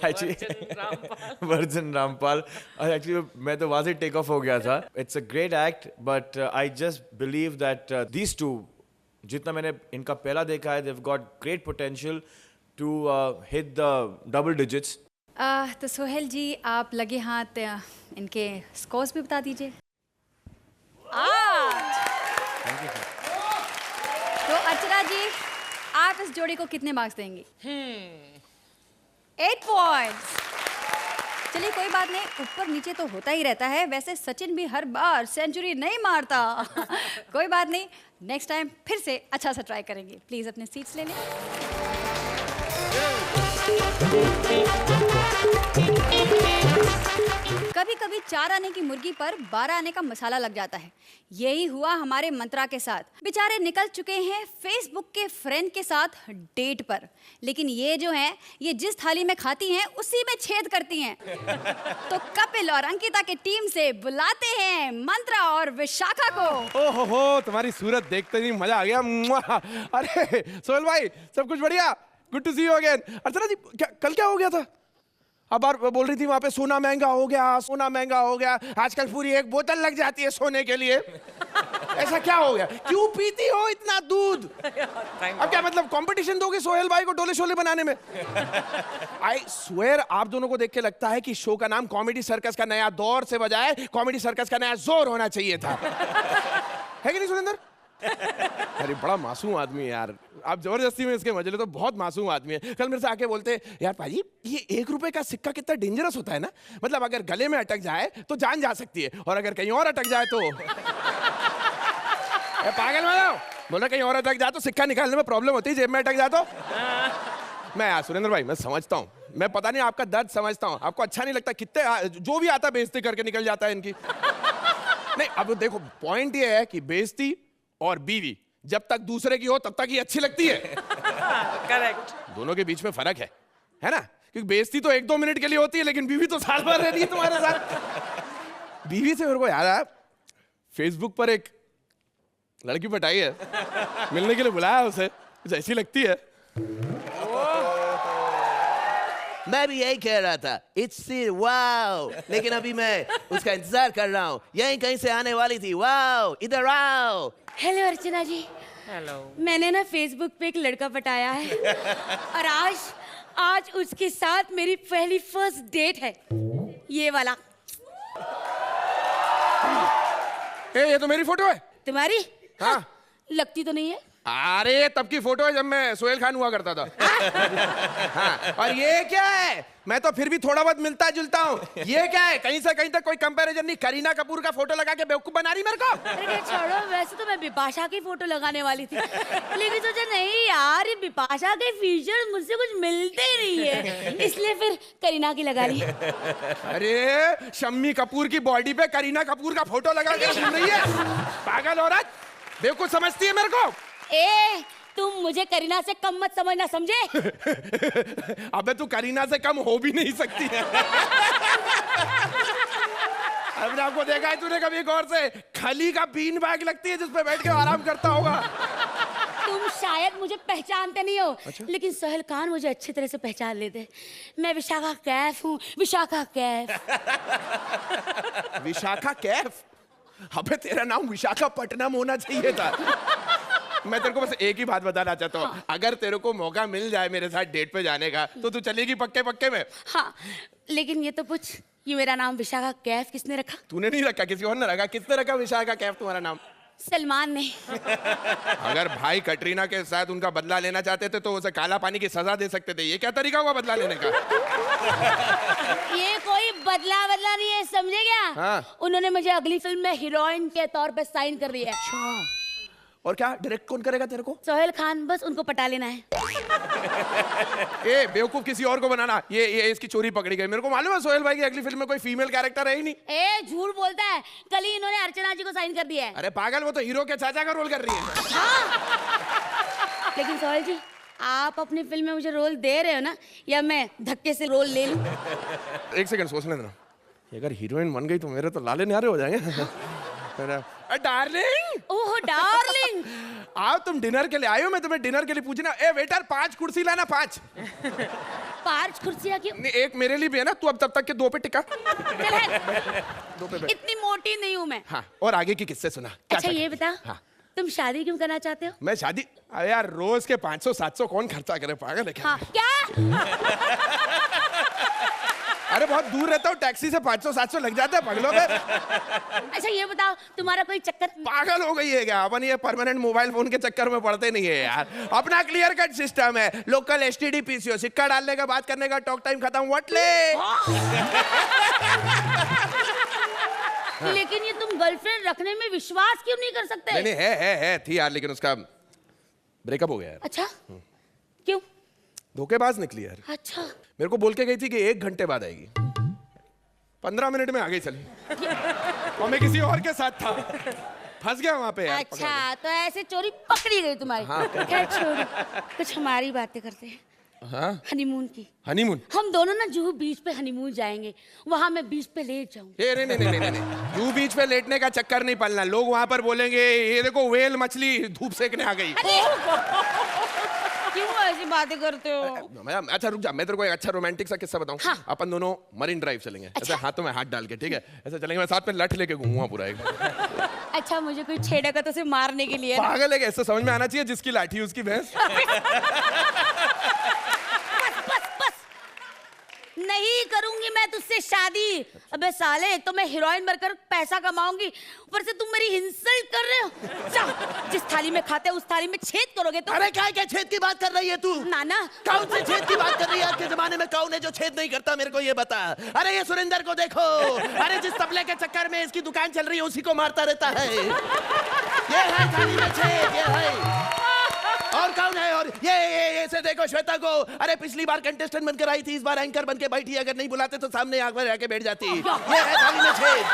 S6: Actually, Varjan Rampal. Actually, मैं तो वहाँ से take off हो गया था. It's a great act, but I just believe that these two, जितना मैंने इनका पहला देखा है, they've got great potential to hit the double digits.
S1: तो सोहेल जी, आप लगे हाथ इनके स्कोर्स भी बता दीजिए। 8। तो अर्चना जी, आप इस जोड़ी को कितने मार्क्स देंगी? 8 पॉइंट्स। चलिए कोई बात नहीं, ऊपर नीचे तो होता ही रहता है। वैसे सचिन भी हर बार सेंचुरी नहीं मारता। कोई बात नहीं, नेक्स्ट टाइम फिर से अच्छा सा ट्राई करेंगे। प्लीज अपने सीट्स ले लें। कभी कभी कभी 4 आने की मुर्गी पर 12 आने का मसाला लग जाता है। यही हुआ हमारे मंत्रा के साथ। बेचारे निकल चुके हैं फेसबुक के फ्रेंड के साथ डेट पर, लेकिन ये जो है ये जिस थाली में खाती हैं उसी में छेद करती हैं। तो कपिल और अंकिता की टीम से बुलाते हैं मंत्रा और विशाखा को।
S10: ओहो हो, तुम्हारी सूरत देखते ही मजा आ गया। मुआ। अरे सोहेल भाई, सब कुछ बढ़िया? Good to see you again. Archana ji, कल क्या हो गया था? अब बार बोल रही थी वहां पे सोना महंगा हो गया, सोना महंगा हो गया, आजकल पूरी एक बोतल लग जाती है सोने के लिए। ऐसा क्या हो गया? क्यों पीती हो इतना दूध? अब क्या मतलब कंपटीशन दोगे सोहेल भाई को डोले शोले बनाने में? आई स्वेयर आप दोनों को देख के लगता है कि शो का नाम कॉमेडी सर्कस का नया दौर से बजाय कॉमेडी सर्कस का नया जोर होना चाहिए था। है कि नहीं सुरेंद्र? अरे बड़ा मासूम आदमी है यार, आप जबरदस्ती में इसके मजे ले तो बहुत मासूम आदमी है। कल मेरे से आके बोलते यार भाई ये 1 रुपए का सिक्का कितना डेंजरस होता है ना, मतलब अगर गले में अटक जाए तो जान जा सकती है, और अगर कहीं और अटक जाए तो पागल वाला बोला, कहीं और अटक जाए तो सिक्का निकालने में प्रॉब्लम होती है, जेब में अटक जाए तो। मैं यार सुरेंद्र भाई मैं समझता हूँ, मैं पता नहीं आपका दर्द समझता हूँ, आपको अच्छा नहीं लगता कितने जो भी आता बेइज्जती करके निकल जाता है इनकी। नहीं अब देखो पॉइंट ये है कि बेइज्जती और बीवी जब तक दूसरे की हो तब तक ही अच्छी लगती है।
S5: करेक्ट।
S10: दोनों के बीच में फर्क है ना? क्योंकि बेइज्जती तो 1-2 मिनट के लिए होती है, लेकिन बीवी तो साल भर रहती है तुम्हारे साथ। बीवी से मेरे को याद आया, फेसबुक पर एक लड़की पटाई है, मिलने के लिए बुलाया उसे, कुछ ऐसी लगती है।
S11: मैं भी यही कह रहा था, इट्स वाओ, लेकिन अभी मैं उसका इंतजार कर रहा हूँ, यहीं कहीं से आने वाली थी। वाओ, इधर आओ।
S12: हेलो अर्चना जी।
S5: हेलो।
S12: मैंने ना फेसबुक पे एक लड़का पटाया है और आज उसके साथ मेरी पहली फर्स्ट डेट है, ये वाला।
S10: ये तो मेरी फोटो है।
S12: तुम्हारी?
S10: हाँ।
S12: लगती तो नहीं है।
S10: अरे तब की फोटो है जब मैं सोहेल खान हुआ करता था। हाँ, और ये क्या है? मैं तो फिर भी थोड़ा बहुत मिलता जुलता हूँ। ये क्या है? कहीं से कहीं तक कोई कंपैरिजन नहीं, करीना कपूर का फोटो लगा के बेवकूफ बना रही मेरे को।
S12: अरे छोड़ो, वैसे तो मैं बिपाशा की फोटो लगाने वाली थी, लेकिन सोचा नहीं यार ये बिपाशा के फीचर्स मुझसे कुछ मिलते ही नहीं है, इसलिए फिर करीना की लगा ली।
S10: अरे शम्मी कपूर की बॉडी पे करीना कपूर का फोटो लगा के घूम रही है, पागल औरत, बेवकूफ समझती है मेरे को।
S12: तुम मुझे करीना से कम मत समझना, समझे?
S10: अबे तू करीना से कम हो भी नहीं सकती है। अभी आपको देखा है तूने कभी गौर से? खली का बीन बैग लगती है जिसपे बैठ के आराम करता होगा।
S12: तुम शायद मुझे पहचानते नहीं हो। अच्छा? लेकिन सोहेल खान मुझे अच्छी तरह से पहचान लेते। मैं विशाखा कैफ हूँ, विशाखा कैफ।
S10: विशाखा कैफ? अबे तेरा नाम विशाखापट्टनम होना चाहिए था। मैं तेरे को बस एक ही बात बताना चाहता हूँ, हाँ। अगर तेरे को मौका मिल जाए मेरे साथ डेट पे जाने का तो तू चलेगी पक्के पक्के में?
S12: हाँ, लेकिन ये तो पूछ, ये मेरा नाम विशाखा कैफ किसने रखा?
S10: तूने नहीं रखा, किसी और ने रखा। किसने रखा विशाखा कैफ तुम्हारा नाम?
S12: सलमान ने।
S10: अगर भाई कटरीना के साथ उनका बदला लेना चाहते थे तो उसे काला पानी की सजा दे सकते थे। ये क्या तरीका हुआ बदला लेने का?
S12: ये कोई बदला नहीं है, समझे क्या?
S10: हाँ।
S12: उन्होंने मुझे अगली फिल्म में हीरोइन के तौर पे साइन कर दिया है।
S10: अच्छा। और क्या डायरेक्ट कौन करेगा तेरे को?
S12: सोहेल खान, बस उनको पटा लेना है।
S10: ए बेवकूफ, किसी और को बनाना। ये इसकी चोरी पकड़ी गई। मेरे को मालूम है सोहेल भाई की अगली फिल्म में कोई फीमेल कैरेक्टर है ही नहीं।
S12: ए झूठ बोलता है, कल ही इन्होंने अर्चना जी को साइन कर दिया है।
S10: अरे पागल, वो तो हीरो के चाचा का रोल कर रही है।
S12: हाँ। लेकिन सोहेल जी, आप अपनी फिल्म में मुझे रोल दे रहे हो ना, या मैं धक्के से रोल ले लूं?
S10: एक सेकंड सोचने देना। अगर हीरोइन बन गई तो मेरे तो लाले न्यारे हो जाएंगे। डार्लिंग,
S12: ओह डार्लिंग,
S10: आओ तुम डिनर के लिए आए हो, मैं तुम्हें डिनर के लिए पूछना। ए वेटर 5 कुर्सी लाना, 5।
S12: 5 कुर्सियां क्यों?
S10: एक मेरे लिए भी है ना, तू अब तब तक के 2 पे टिका।
S12: चल है।
S10: 2 पे बैठ।
S12: इतनी मोटी नहीं हूं मैं।
S10: हाँ, और आगे की किस्से सुना।
S12: अच्छा ये बता,
S10: हाँ।
S12: तुम शादी क्यों करना चाहते हो?
S10: मैं शादी? अरे यार रोज के 500-700 कौन खर्चा करे, पागल है क्या?
S12: हाँ, क्या?
S10: अरे बहुत दूर रहता हूँ, टैक्सी से 500-700 लग जाता है पगलों पे।
S12: अच्छा ये बताओ, तुम्हारा कोई चक्कर?
S10: पागल हो गई है क्या? अपन ये परमानेंट मोबाइल फोन के चक्कर में पड़ते नहीं है यार। अपना क्लियर कट सिस्टम है, लोकल एसटीडी पीसीओ, सिक्का डालने का, बात करने का, टॉक टाइम खत्म, वटले।
S12: लेकिन ये तुम गर्लफ्रेंड रखने में विश्वास क्यों नहीं कर सकते?
S10: नहीं है थी यार, लेकिन उसका ब्रेकअप हो गया यार।
S12: अच्छा, क्यों?
S10: धोखेबाज निकली यार।
S12: अच्छा।
S10: मेरे को बोल के गई थी कि 1 घंटे बाद आएगी, 15 मिनट में आगे चली और मैं किसी और के साथ था, फंस गया वहां पे यार, पकड़
S12: अच्छा तो ऐसे चोरी पकड़ी गई तुम्हारी।
S10: हाँ,
S12: खैर छोड़ो, कुछ हमारी बातें करते हैं।
S10: हाँ
S12: हनीमून की।
S10: हनीमून?
S12: हम दोनों ना जुहू बीच पे हनीमून जाएंगे, वहां मैं बीच पे लेट जाऊंगी।
S10: ए नहीं नहीं नहीं नहीं, जुहू बीच पे लेटने का चक्कर नहीं पलना। लोग वहां पर बोलेंगे ये देखो वेल मछली धूप सेकने आ गई।
S12: क्यों ऐसी बातें करते हो?
S10: अच्छा रुक जा, मैं तेरे को एक अच्छा रोमांटिक सा किस्सा बताऊं।
S12: हाँ।
S10: अपन दोनों मरीन ड्राइव चलेंगे, ऐसे हाथों में हाथ डाल के, ठीक है? ऐसे चलेंगे, मैं साथ में लठ लेके घूमूंगा पूरा एक।
S12: अच्छा मुझे कोई छेड़ेगा तो उसे मारने के लिए ना?
S10: पागल है, ऐसे समझ में आना चाहिए जिसकी लाठी उसकी भैंस।
S12: नहीं करूंगी मैं तुझसे शादी। अबे साले, एक तो मैं हीरोइन बनकर पैसा कमाऊंगी, ऊपर से तुम मेरी इंसल्ट कर रहे हो। जाओ, जिस थाली में खाते उस थाली में छेद करोगे तुम।
S11: अरे क्या छेद की बात कर रही है तू?
S12: नाना
S11: कौन से छेद की बात कर रही है? आज के जमाने में कौन है जो छेद नहीं करता, मेरे को ये बता। अरे ये सुरेंद्र को देखो, अरे जिस तबले के चक्कर में इसकी दुकान चल रही है उसी को मारता रहता है। ये है थाली में छेद, ये है। और कौन है? और ये से देखो श्वेता को, अरे पिछली बार कंटेस्टेंट बनकर आई थी, इस बार एंकर बनके बैठी। अगर नहीं बुलाते तो सामने आग में आके बैठ जाती। ये है थाली में छेद।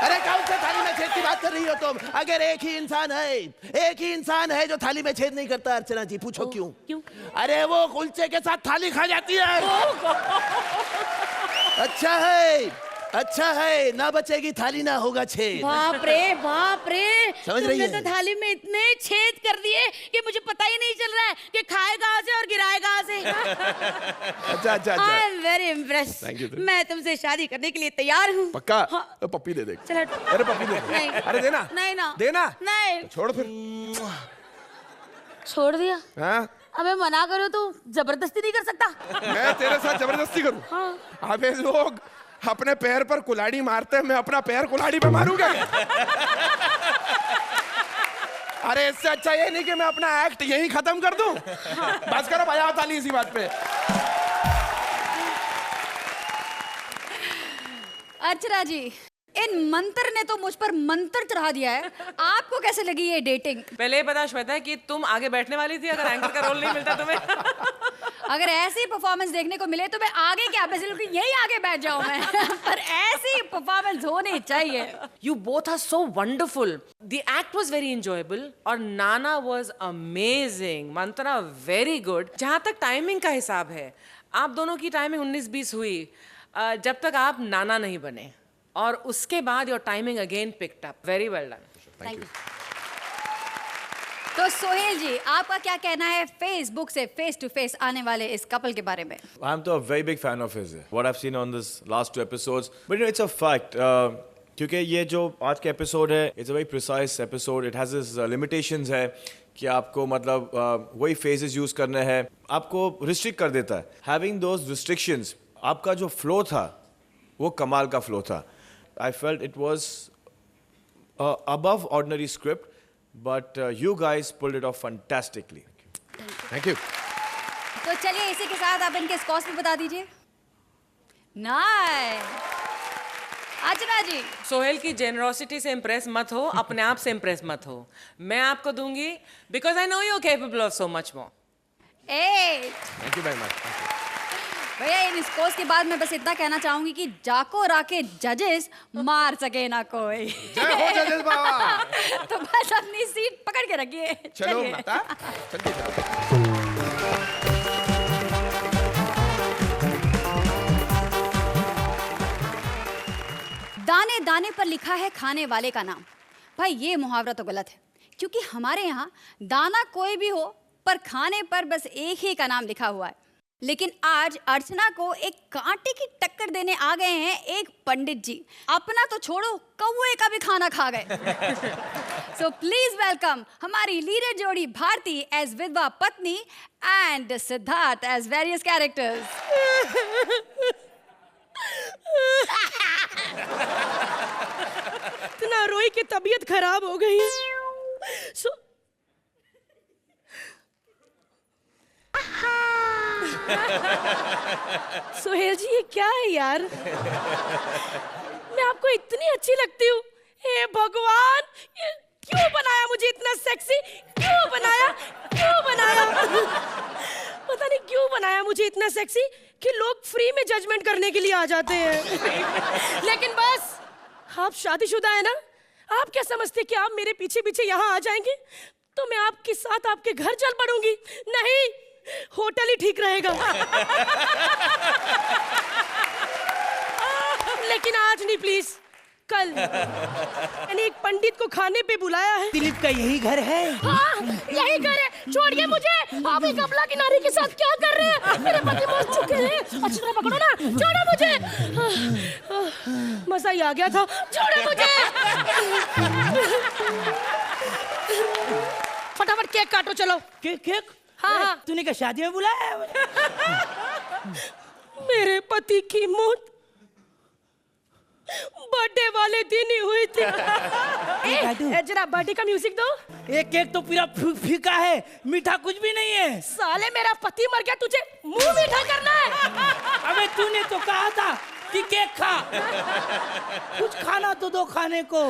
S11: अरे कौन से थाली में छेद की बात कर रही हो तुम? अगर एक ही इंसान है जो थाली में छेद नहीं करता। अर्चना जी पूछो क्यों?
S12: क्यों?
S11: अरे वो कुलचे के साथ थाली खा जाती है। अच्छा है, ना बचेगी थाली ना होगा छेद।
S12: बाप रे
S11: समझ रही
S12: तुमने
S11: है?
S12: तो थाली में इतने छेद कर दिए कि मुझे पता ही नहीं चल रहा है कि खाए कहाँ से और गिराए कहाँ से।
S10: अच्छा
S12: I am very impress.
S10: Thank you.
S12: मैं तुमसे शादी करने के लिए तैयार हूँ।
S10: पक्का?
S12: हाँ।
S10: तो पप्पी दे दे।
S12: चलो।
S10: अरे पप्पी दे।
S12: नहीं।
S10: अरे देना।
S12: नहीं ना।
S10: देना।
S12: नहीं।
S10: तो छोड़ फिर।
S12: छोड़ दिया?
S10: हाँ?
S12: अबे मना करो तो जबरदस्ती नहीं कर सकता।
S10: मैं तेरे साथ जबरदस्ती करूं?
S12: हाँ।
S10: अबे लोग अपने पैर पर कुल्हाड़ी मारते हैं, मैं अपना पैर कुल्हाड़ी पे मारूंगा क्या? अरे इससे अच्छा ये नहीं कि मैं अपना एक्ट यहीं खत्म कर दूं। बस करो, बजाओ ताली इसी बात पे।
S1: अर्चना जी, इन मंत्र ने तो मुझ पर मंत्र चढ़ा दिया है। आपको कैसे लगी ये डेटिंग?
S5: पहले ये पता श्वेता कि तुम आगे बैठने वाली थी अगर एंकर का रोल नहीं मिलता तुम्हें।
S1: अगर ऐसी परफॉर्मेंस देखने को मिले तो मैं आगे क्या, बिल्कुल यही आगे बैठ जाऊं मैं। पर ऐसी परफॉर्मेंस होनी चाहिए।
S5: You both are so wonderful. The act was very enjoyable और नाना was amazing. मंतना very good. जहाँ तक टाइमिंग का हिसाब है, आप दोनों की टाइमिंग 19-20 हुई जब तक आप नाना नहीं बने, और उसके बाद your timing again picked up. Very well done.
S1: Thank you. तो सोहेल जी, आपका क्या कहना है फेसबुक से फेस टू फेस आने वाले इस कपल के बारे में?
S6: I'm a very big fan of his. What I've seen on this last 2 episodes, but you know, it's a fact. क्योंकि ये जो आज का एपिसोड है, it's a very precise episode. It has its limitations है कि आपको मतलब वही phases use करने हैं, आपको restrict कर देता है. Having those restrictions, आपका जो flow था, वो कमाल का flow था. I felt it was above ordinary script, but you guys pulled it off fantastically.
S10: Thank you.
S1: तो चलिए इसी के साथ आप इनके स्कोर्स भी बता दीजिए। नाइस। अर्चना जी,
S5: सोहेल की जेनरोसिटी से इम्प्रेस मत हो, अपने आप से इम्प्रेस मत हो। मैं आपको दूंगी because I know you capable of so much more.
S1: 8।
S10: Thank you very much.
S1: भैया इन स्कोर्स के बाद मैं बस इतना कहना चाहूंगी कि जाको राके जजेस मार सके ना कोई।
S10: जय हो जजेस बाबा।
S1: तो बस अपनी सीट पकड़ के रखिए।
S10: चलो
S1: चलिए।
S10: माता, चलो।
S1: दाने दाने पर लिखा है खाने वाले का नाम। भाई ये मुहावरा तो गलत है, क्योंकि हमारे यहाँ दाना कोई भी हो पर खाने पर बस एक ही का नाम लिखा हुआ है। लेकिन आज अर्चना को एक कांटे की टक्कर देने आ गए हैं एक पंडित जी। अपना तो छोड़ो, कौवे का भी खाना खा गए। सो प्लीज वेलकम हमारी लीडर जोड़ी भारती एज विधवा पत्नी and Siddharth as various characters.
S12: इतना रोई की तबीयत खराब हो गई। सोहेल जी ये क्या है यार? मैं आपको इतनी अच्छी लगती हूँ? हे भगवान, ये क्यों बनाया मुझे इतना सेक्सी? क्यों बनाया? पता नहीं क्यों बनाया
S13: मुझे इतना सेक्सी कि लोग फ्री में जजमेंट करने के लिए आ जाते हैं। लेकिन बस आप शादीशुदा है ना, आप क्या समझते कि आप मेरे पीछे पीछे यहाँ आ जाएंगे तो मैं आपके साथ आपके घर चल पड़ूंगी? नहीं, होटल ही ठीक रहेगा। लेकिन आज नहीं, प्लीज कल। मैंने एक पंडित को खाने पे बुलाया है।
S7: दिलीप का यही घर है?
S13: हाँ, यही घर है। छोड़िए मुझे, आप एक अबला की नारी के साथ क्या कर रहे हैं? मेरे पति मर चुके हैं। अच्छी तरह पकड़ो ना, छोड़ो मुझे। मजा ही आ गया था, छोड़ो मुझे। फटाफट केक काटो, चलो।
S7: केक?
S13: हाँ।
S7: तूने क्या शादी में बुलाया है मुझे?
S13: मेरे पति की मौत बर्थडे वाले दिन ही हुई थी। जरा बर्थडे का म्यूजिक दो।
S7: एक केक तो पूरा फीका है, मीठा कुछ भी नहीं है।
S13: साले मेरा पति मर गया, तुझे मुंह मीठा करना है।
S7: अबे तूने तो कहा था कि केक खा। कुछ खाना तो दो खाने को।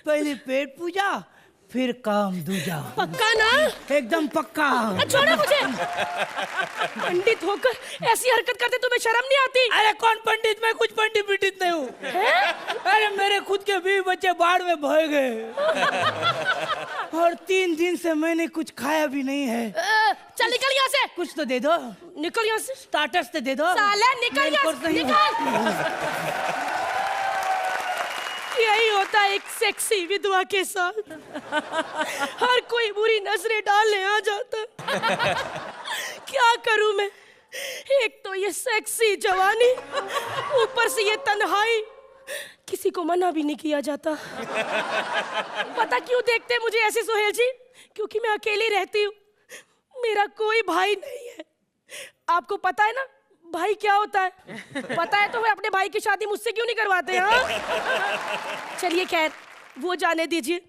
S7: पहले पेट पूजा, फिर काम दूजा।
S13: पक्का ना?
S7: एकदम पक्का।
S13: छोड़ो मुझे। पंडित होकर ऐसी हरकत करते तुम्हें शर्म नहीं आती?
S7: अरे कौन पंडित? मैं कुछ पंडित नहीं हूँ। अरे मेरे खुद के 20 बच्चे बाढ़ में बह गए और 3 दिन से मैंने कुछ खाया भी नहीं है।
S13: चल निकल यहाँ से।
S7: कुछ तो दे दो।
S13: निकल यहाँ से।
S7: स्टार्टर्स तो दे दो।
S13: साला निकल यहाँ से, निकल। यही होता है एक सेक्सी विधवा के साथ। हर कोई बुरी नजरें डालने आ जाता है। क्या करूं मैं? एक तो ये सेक्सी जवानी, ऊपर से ये तन्हाई, किसी को मना भी नहीं किया जाता। पता क्यों देखते हैं मुझे ऐसे सोहेल जी? क्योंकि मैं अकेली रहती हूँ, मेरा कोई भाई नहीं है। आपको पता है ना भाई क्या होता है? पता है तो वे अपने भाई की शादी मुझसे क्यों नहीं करवाते? हाँ, चलिए खैर वो जाने दीजिए।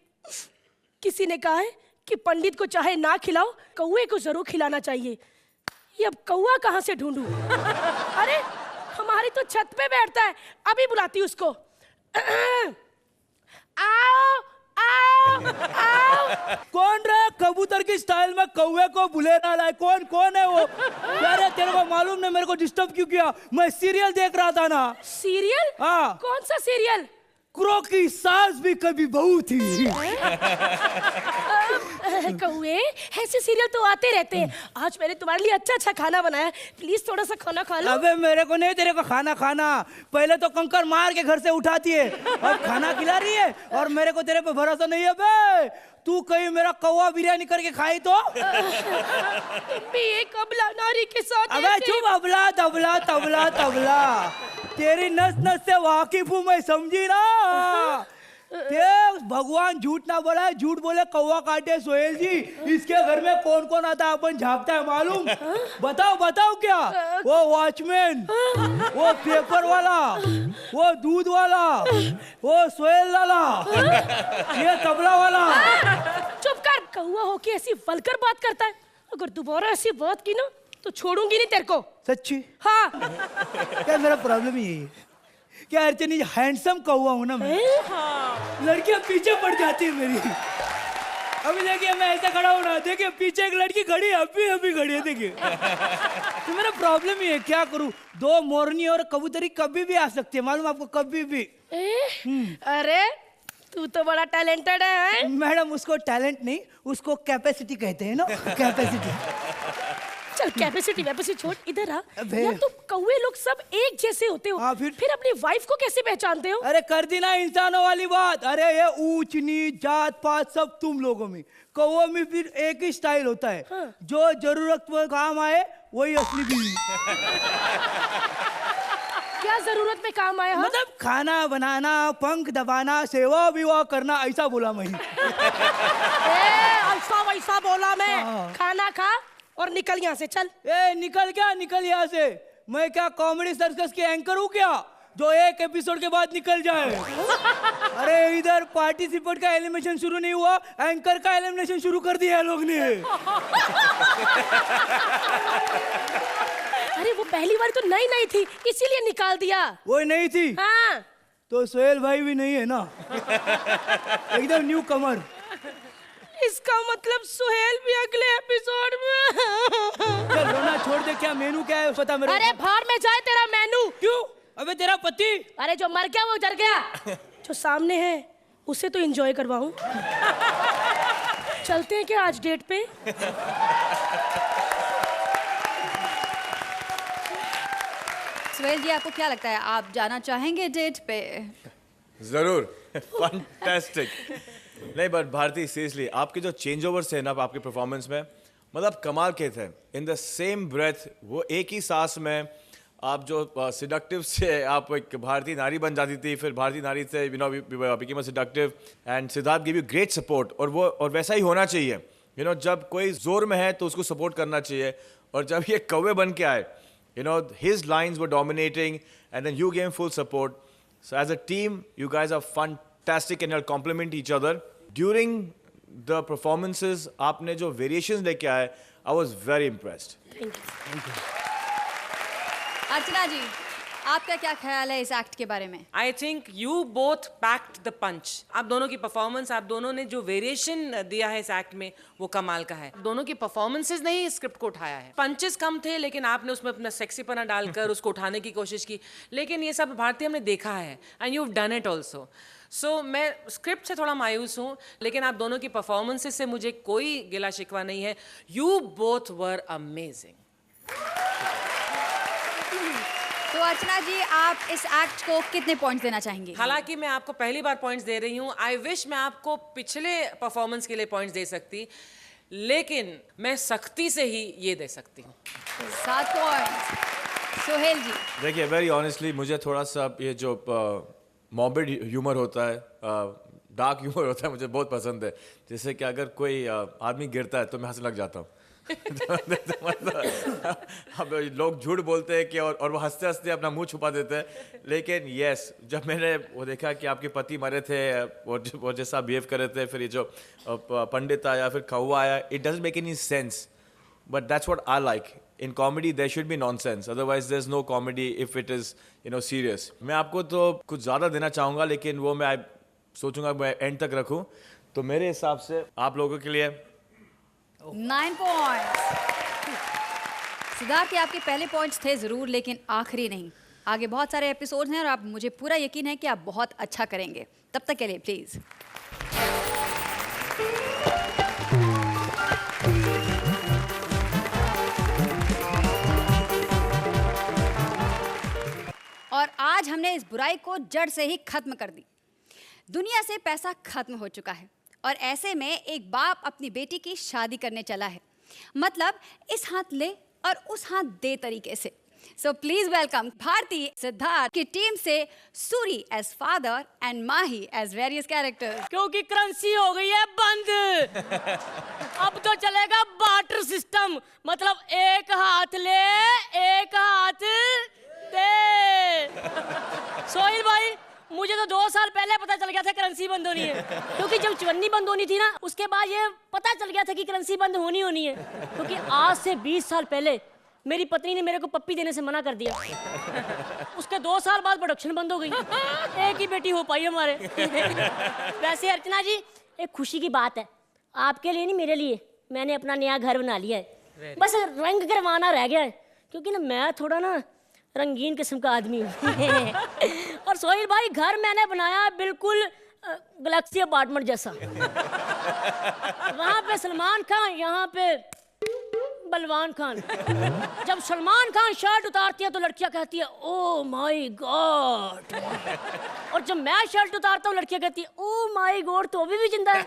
S13: किसी ने कहा है कि पंडित को चाहे ना खिलाओ, कौवे को जरूर खिलाना चाहिए। ये अब कौवा कहाँ से ढूंढूं? अरे हमारी तो छत पे बैठता है, अभी बुलाती हूँ उसको। आओ आओ आओ।
S7: कौन रहा कबूतर की स्टाइल में कौवे को बुले ना लाए? कौन है वो? यार तेरे को मालूम नहीं मेरे को डिस्टर्ब क्यों किया? मैं सीरियल देख रहा था ना।
S13: सीरियल?
S7: हाँ।
S13: कौन सा सीरियल?
S7: क्रो की सास भी कभी बहू थी।
S13: कौवे ऐसे सीरियल तो आते रहते हैं। आज मैंने तुम्हारे लिए अच्छा खाना बनाया, प्लीज थोड़ा सा खाना खा लो।
S7: अबे मेरे को नहीं तेरे को खाना। पहले तो कंकर मार के घर से उठाती है, अब खाना खिला रही है और मेरे को तेरे पे भरोसा नहीं है बे। तू कहीं मेरा कौवा बिरयानी करके खाई तो?
S13: भी एक अबला नारी के साथ।
S7: अबे चुप, अबला तबला। तेरी नस नस से वाकिफ हूँ मैं, समझी ना? भगवान झूठ ना बोला है, झूठ बोले कौवा काटे। सोहेल जी इसके घर में कौन कौन आता है अपन झापता है मालूम? बताओ क्या? वो वॉचमैन, वो पेपर वाला, वो दूध वाला, वो सोहेल लाला, ये तबला वाला।
S13: चुप कर। कौवा होके ऐसी वल्गर बात करता है। अगर दोबारा ऐसी बात की ना तो छोड़ूंगी नहीं तेरे को।
S7: सच्ची?
S13: हाँ।
S7: क्या मेरा प्रॉब्लम यही है क्या अर्चनी? हैंडसम कौवा हूं ना मैं।
S13: हाँ।
S7: लड़कियां पीछे पड़ जाती है मेरी। अभी देखिए मैं ऐसा खड़ा हूं ना, देखिए पीछे एक लड़की खड़ी है, अभी खड़ी है, देखिए। तो मेरा प्रॉब्लम ही है, क्या करूं? 2 मोरनी और कबूतरी कभी भी आ सकती है, मालूम आपको? कभी भी।
S13: अरे तू तो बड़ा टैलेंटेड है।
S7: मैडम उसको टैलेंट नहीं, उसको कैपेसिटी कहते हैं ना, कैपेसिटी।
S13: चल कैपेसिटी छोड़, इधर आ। यार तुम कौवे लोग सब एक जैसे होते हो। फिर अपनी वाइफ को कैसे पहचानते हो?
S7: अरे कर दी ना इंसानों वाली बात। अरे ये ऊंच नीच जात पात सब तुम लोगों में, कौवों में फिर एक ही स्टाइल होता है। हाँ। जो जरूरत पर काम आए वही असली बीवी।
S13: क्या जरूरत में काम आया?
S7: मतलब खाना बनाना, पंख दबाना, सेवा विवाह करना, ऐसा बोला मैं।
S13: ऐसा वैसा बोला मैं। खाना खा और निकल यहाँ से, चल।
S7: निकल यहाँ से? मैं क्या कॉमेडी सर्कस के एंकर हूँ क्या जो एक एपिसोड के बाद निकल जाए? अरे इधर पार्टिसिपेंट का एलिमिनेशन शुरू नहीं हुआ, एंकर का एलिमिनेशन शुरू कर दिया है लोग ने।
S13: अरे वो पहली बार तो नई थी, इसीलिए निकाल दिया।
S7: वो नहीं थी?
S13: हाँ।
S7: तो सोहेल भाई भी नहीं है ना? एकदम न्यू कमर।
S13: इसका मतलब सुहेल भी अगले एपिसोड में।
S7: चल रोना छोड़
S14: छोड़ दे, क्या मेनू क्या है पता मेरे
S13: अरे बाहर में जाए तेरा मेनू।
S14: क्यों? अबे तेरा पति।
S13: अरे जो मर गया वो डर गया, जो सामने है उसे तो एंजॉय करवाऊं। चलते हैं क्या आज डेट पे?
S1: सुहेल जी, आपको क्या लगता है, आप जाना चाहेंगे डेट पे?
S6: जरूर। फैंटास्टिक। नहीं बट भारती, सीरियसली आपके जो चेंज ओवर्स थे ना आपके परफॉर्मेंस में, मतलब कमाल के थे। इन द सेम ब्रेथ, वो एक ही सांस में आप जो सिडक्टिव से आप एक भारतीय नारी बन जाती थी, फिर भारतीय नारी से you know became a seductive, and Siddharth give you great support. और वैसा ही होना चाहिए। यू नो जब कोई जोर में है तो उसको सपोर्ट करना चाहिए। और जब ये कौवे बन के आए, you know, his lines were dominating, and then you gave him full support. So as a team, you guys are fantastic and you'll complement each other. During the performances, आपने जो variations लेके आए, I was very impressed.
S13: Thank you.
S1: अर्चना जी, आपका क्या ख्याल है इस act के बारे में?
S5: I think you both packed the punch. आप दोनों की परफॉर्मेंस, आप दोनों ने जो वेरिएशन दिया है इस एक्ट में वो कमाल का है। दोनों की परफॉर्मेंसेस ने ही स्क्रिप्ट को उठाया है। पंचेस कम थे लेकिन आपने उसमें अपना सेक्सीपना डालकर उसको उठाने की कोशिश की। लेकिन ये सब भारतीय हमने देखा है, and you have done it also. So मैं स्क्रिप्ट से थोड़ा मायूस हूँ, लेकिन आप दोनों की परफॉर्मेंसेस से मुझे कोई गिला शिकवा नहीं है। You both were amazing.
S1: तो अर्चना जी, आप इस एक्ट को कितने पॉइंट्स देना चाहेंगे?
S5: हालांकि मैं आपको पहली बार पॉइंट्स दे रही हूँ। आई विश मैं आपको पिछले परफॉर्मेंस के लिए पॉइंट्स दे सकती, लेकिन मैं सख्ती से ही ये दे सकती हूँ।
S1: 7 पॉइंट्स। सुहेल जी,
S6: देखिए वेरी ऑनेस्टली मुझे थोड़ा सा ये जो मॉर्बिड ह्यूमर होता है, डार्क ह्यूमर होता है, मुझे बहुत पसंद है। जैसे कि अगर कोई आदमी गिरता है तो मैं हंसने लग जाता हूँ। अब लोग झूठ बोलते हैं कि और वो हंसते हंसते अपना मुंह छुपा देते हैं। लेकिन यस, जब मैंने वो देखा कि आपके पति मरे थे और जैसा बिहेव कर रहे थे, फिर ये जो पंडित आया, फिर कौवा आया, it doesn't make any sense, but that's what I like. In comedy, there should be nonsense. Otherwise, there's no comedy if it is, you know, serious. मैं आपको तो कुछ ज़्यादा देना चाहूँगा, लेकिन वो मैं सोचूंगा मैं एंड तक रखूँ। तो मेरे हिसाब से आप लोगों के लिए
S1: 9 पॉइंट्स। सिद्धार्थ, आपके पहले पॉइंट्स थे ज़रूर, लेकिन आखिरी नहीं। आगे बहुत सारे एपिसोड्स हैं और आप, मुझे पूरा यकीन है कि आप बहुत अच्छा करेंगे। तब तक के लिए प्लीज़। और आज हमने इस बुराई को जड़ से ही खत्म कर दी। दुनिया से पैसा खत्म हो चुका है और ऐसे में एक बाप अपनी बेटी की शादी करने चला है, मतलब इस हाथ ले और उस हाथ दे तरीके से। So please welcome Bharti Siddharth की टीम से Suri as father and Mahi as various characters.
S13: क्योंकि करेंसी हो गई है बंद, अब तो चलेगा बार्टर सिस्टम, मतलब एक हाथ ले एक हाथ दे। सोहिल भाई, मुझे तो 2 साल पहले पता चल गया था करेंसी बंद होनी है, क्योंकि जब चवन्नी बंद होनी थी ना, उसके बाद ये पता चल गया था कि करेंसी बंद होनी है, क्योंकि आज से 20 साल पहले मेरी पत्नी ने मेरे को पप्पी देने से मना कर दिया। उसके 2 साल बाद प्रोडक्शन बंद हो गई, एक ही बेटी हो पाई हमारे। वैसे अर्चना जी, एक खुशी की बात है, आपके लिए नहीं मेरे लिए, मैंने अपना नया घर बना लिया है, बस रंग करवाना रह गया है, क्योंकि ना मैं थोड़ा ना रंगीन किस्म का आदमी हूँ। और सोहिल भाई, घर मैंने बनाया बिल्कुल गैलेक्सी अपार्टमेंट जैसा। वहाँ पे सलमान खान, यहाँ पे बलवान खान। जब सलमान खान शर्ट उतारती है तो लड़कियां कहती है ओ माय गॉड, और जब मैं शर्ट उतारता हूँ लड़कियां कहती है ओ माय गॉड, तो अभी भी जिंदा है।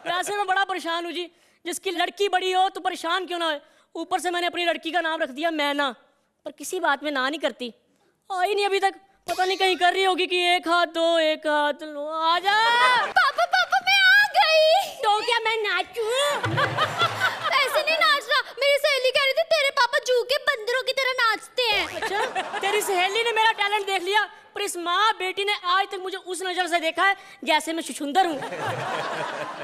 S13: वैसे मैं बड़ा परेशान हूँ जी, जिसकी लड़की बड़ी हो तो परेशान क्यों ना हो। ऊपर से मैंने अपनी लड़की का नाम रख दिया मैना, पर किसी बात में ना नहीं करती, आई नहीं अभी तक, पता नहीं कहीं कर रही होगी कि एक हाथ दो एक हाथ लो। आजा
S8: पापा, पापा मैं आ गई।
S13: तो क्या मैं नाचूं?
S8: ऐसे नहीं नाचना, मेरी सहेली कह रही थी तेरे पापा जू के बंदरों की तरह नाचते हैं।
S13: अच्छा, तेरी सहेली ने मेरा टैलेंट देख लिया, पर इस माँ बेटी ने आज तक मुझे उस नजर से देखा है जैसे मैं छुछुंदर हूँ।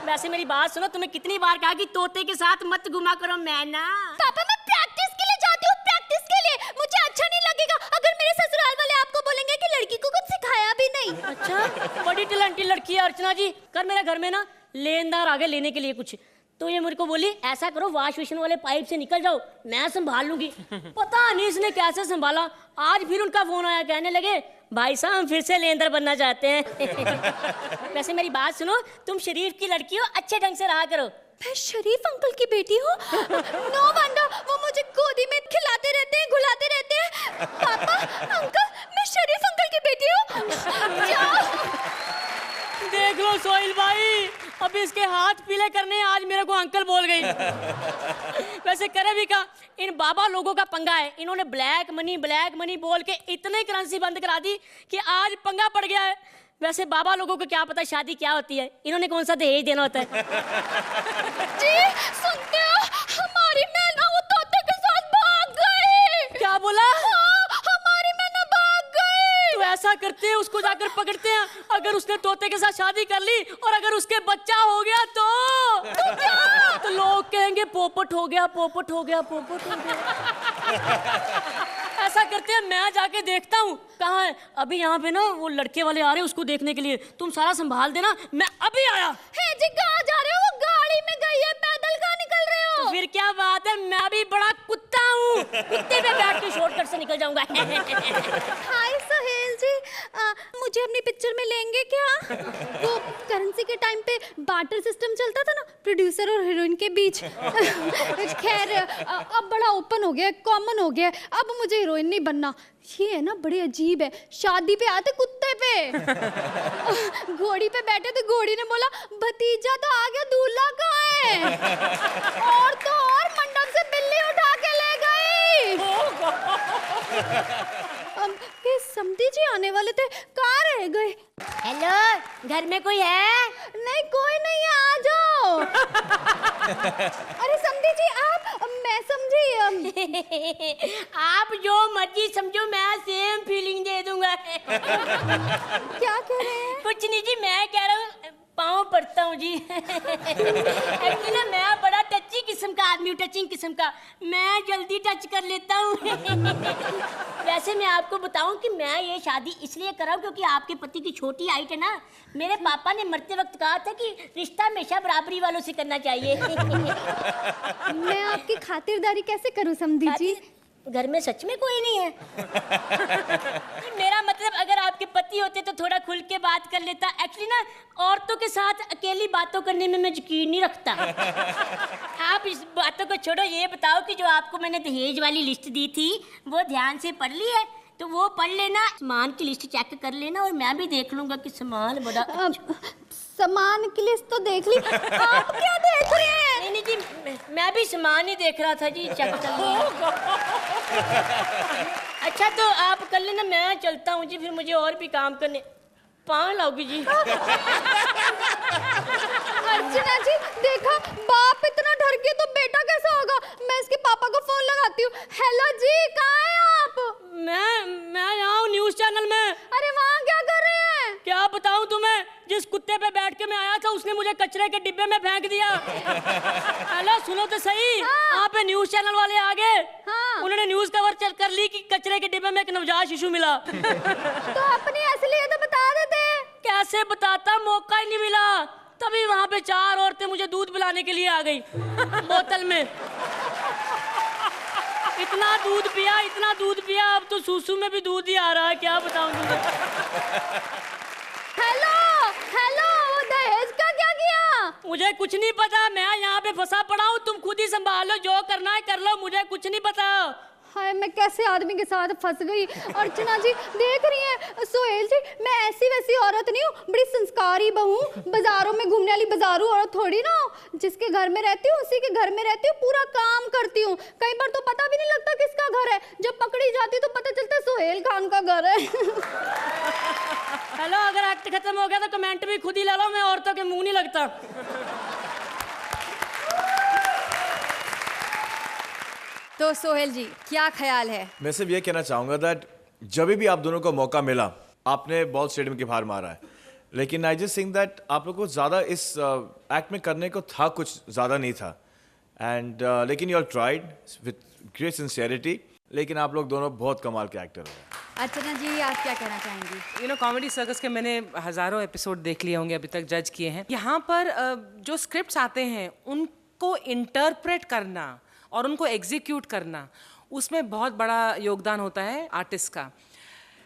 S13: वैसे मेरी बात सुनो, तुम्हें कितनी बार कहा कि तोते के साथ मत घुमा करो मैना।
S8: पापा मैं प्रैक्टिस के लिए जाती हूँ, प्रैक्टिस के लिए। मुझे अच्छा नहीं लगेगा अगर मेरे ससुराल वाले आपको बोलेंगे कि लड़की को कुछ सिखाया भी नहीं।
S13: अच्छा, बड़ी टैलेंटेड लड़की है अर्चना जी। कर मेरे घर में ना लेनदार आ गए लेने के लिए कुछ, तो ये मेरे को बोली ऐसा करो वॉश बेसिन वाले पाइप से निकल जाओ, मैं संभाल लूंगी। पता नहीं इसने कैसे संभाला। आज फिर उनका फोन आया, कहने लगे भाई साहब हम फिर से लेंदर बनना चाहते हैं। वैसे मेरी बात सुनो, तुम शरीफ की लड़की हो, अच्छे ढंग से रहा करो।
S1: मैं शरीफ अंकल की बेटी हूँ? नो वंडर वो मुझे गोदी में खिलाते रहते हैं, घुलाते रहते हैं। पापा, अंकल, मैं शरीफ अंकल की बेटी हूँ।
S13: देख लो सोहेल भाई, अभी इसके हाथ पीले करने आज मेरे को अंकल बोल गई। वैसे करे भी का, इन बाबा लोगों का पंगा है। इन्होंने ब्लैक मनी बोल के इतने करेंसी बंद करा दी कि आज पंगा पड़ गया है। वैसे बाबा लोगों को क्या पता शादी क्या होती है, इन्होंने कौन सा दहेज देना होता है।
S1: जी सुनते हो, हमारी मैना वो तोते के साथ भाग गई।
S13: क्या बोला?
S1: हाँ, हमारी मैना भाग गई।
S13: तो ऐसा करते हैं, उसको जाकर पकड़ते हैं। अगर उसने तोते के साथ शादी कर ली और अगर उसके बच्चा हो गया तो क्या? तो लोग कहेंगे पोपट हो गया, पोपट हो गया, पोपट हो गया। ऐसा करते हैं, मैं जाके देखता हूँ कहाँ है। अभी यहाँ पे ना वो लड़के वाले आ रहे हैं उसको देखने के लिए, तुम सारा संभाल देना, मैं अभी आया।
S1: है जी, कहाँ जा रहे हो? वो गाड़ी में गई है, पैदल कहाँ निकल रहे हो?
S13: तो फिर क्या बात है, मैं भी बड़ा कुत्ता हूँ, कुत्ते पे बैठ के शॉर्टकट से निकल जाऊंगा।
S1: हाय सोहेल जी, मुझे अपनी पिक्चर में लेंगे क्या? वो करेंसी के टाइम पे बार्टर सिस्टम चलता था ना, प्रोड्यूसर और हीरोइन के बीच। खैर अब बड़ा ओपन हो गया, कॉमन हो गया, अब मुझे हीरोइन नहीं बनना। ये है ना बड़ी अजीब है, शादी पे आते कुत्ते पे, घोड़ी पे बैठे तो घोड़ी ने बोला भतीजा तो आ गया, दूल्हा कहाँ है? और तो और मंडप से बिल्ली उठा के ले गई। ये समधी जी आने वाले थे, कहाँ रह गए?
S13: हेलो, घर में कोई है?
S1: नहीं कोई नहीं है, आ जाओ। अरे समधी जी आप, मैं समझी।
S13: आप जो मर्जी समझो, मैं सेम फीलिंग दे दूंगा।
S1: क्या कह रहे हैं?
S13: कुछ नहीं जी, मैं कह रहा हूँ पाँव पड़ता हूँ जी। एक्चुअली ना मैं बड़ा टची किस्म का आदमी हूँ, टचिंग किस्म का, मैं जल्दी टच कर लेता हूँ। वैसे मैं आपको बताऊं कि मैं ये शादी इसलिए कर रहा हूँ क्योंकि आपके पति की छोटी हाइट है ना। मेरे पापा ने मरते वक्त कहा था कि रिश्ता हमेशा बराबरी वालों से करना चाहिए।
S1: मैं आपकी खातिरदारी कैसे करूँ समधी जी?
S13: घर में सच में कोई नहीं है। मेरा मतलब अगर आपके पति होते तो थोड़ा खुल के बात कर लेता। एक्चुअली ना औरतों के साथ अकेली बातों करने में मैं यकीन नहीं रखता। आप इस बातों को छोड़ो, ये बताओ कि जो आपको मैंने दहेज वाली लिस्ट दी थी वो ध्यान से पढ़ ली है? तो वो पढ़ लेना, सामान की लिस्ट चेक कर लेना और मैं भी देख लूंगा कि सामान बड़ा
S1: सामान की लिस्ट तो देख ली, आप क्या देख रहे हैं?
S13: नहीं जी, मैं भी सामान ही देख रहा था जी, चेक कर लिया। अच्छा तो आप कर लेना, मैं चलता हूँ जी, फिर मुझे और भी काम करने। पाँव लाओगी जी?
S1: अर्चना जी देखा, बाप इतना डर गया तो बेटा कैसा होगा? मैं इसके पापा को फोन लगाती हूँ। हेलो जी, कहाँ हैं आप?
S13: मैं यहाँ हूँ न्यूज चैनल में।
S1: अरे वहाँ क्या कर रहे हैं?
S13: क्या बताऊँ तुम्हें, जिस कुत्ते पे बैठ के मैं आया था उसने मुझे कचरे के डिब्बे में फेंक दिया। हेलो सुनो तो सही, यहाँ पे न्यूज चैनल वाले आ गए। उन्होंने न्यूज कवर कर ली कि कचरे के डिब्बे में एक नवजात शिशु मिला।
S1: तो अपनी असलियत तो बता देते।
S13: कैसे बताता, मौका ही नहीं मिला। तभी वहाँ पे 4 औरतें मुझे दूध पिलाने के लिए आ गई बोतल में। इतना दूध पिया, अब तो सूसू में भी दूध ही आ रहा है, क्या बताऊं तुझे।
S1: हेलो वो दहेज का क्या किया?
S13: मुझे कुछ नहीं पता, मैं यहाँ पे फंसा पड़ा हूँ, तुम खुद ही संभालो, जो करना है कर लो, मुझे कुछ नहीं पता।
S1: हाय मैं कैसे आदमी के साथ फंस गई। अर्चना जी देख रही हैं, सोहेल जी मैं ऐसी वैसी औरत नहीं हूँ, बड़ी संस्कारी बहू, बाजारों में घूमने वाली बाजारू औरत थोड़ी ना हूँ। जिसके घर में रहती हूँ उसी के घर में रहती हूँ, पूरा काम करती हूँ। कई बार तो पता भी नहीं लगता किसका घर है, जब पकड़ी जाती तो पता चलता है सोहेल खान का घर है।
S13: हेलो, अगर एक्ट खत्म हो गया तो कमेंट भी खुद ही ले लो, मैं औरतों के मुंह नहीं लगता।
S1: तो सोहेल जी क्या ख्याल है?
S6: मैं सिर्फ ये कहना चाहूँगा दैट जब भी आप दोनों को मौका मिला, आपने बॉल स्टेडियम के बाहर मारा है, लेकिन आई जस्ट थिंक दैट आप लोग को ज़्यादा इस एक्ट में करने को था, कुछ ज़्यादा नहीं था। एंड लेकिन you all tried with great sincerity, लेकिन आप लोग दोनों बहुत कमाल के एक्टर हो।
S1: अर्चना जी आप क्या कहना चाहेंगी?
S5: यू नो कॉमेडी सर्कस के मैंने हज़ारों एपिसोड देख लिए होंगे, अभी तक जज किए हैं। यहाँ पर जो स्क्रिप्ट्स आते हैं को इंटरप्रेट करना और उनको एग्जीक्यूट करना, उसमें बहुत बड़ा योगदान होता है आर्टिस्ट का।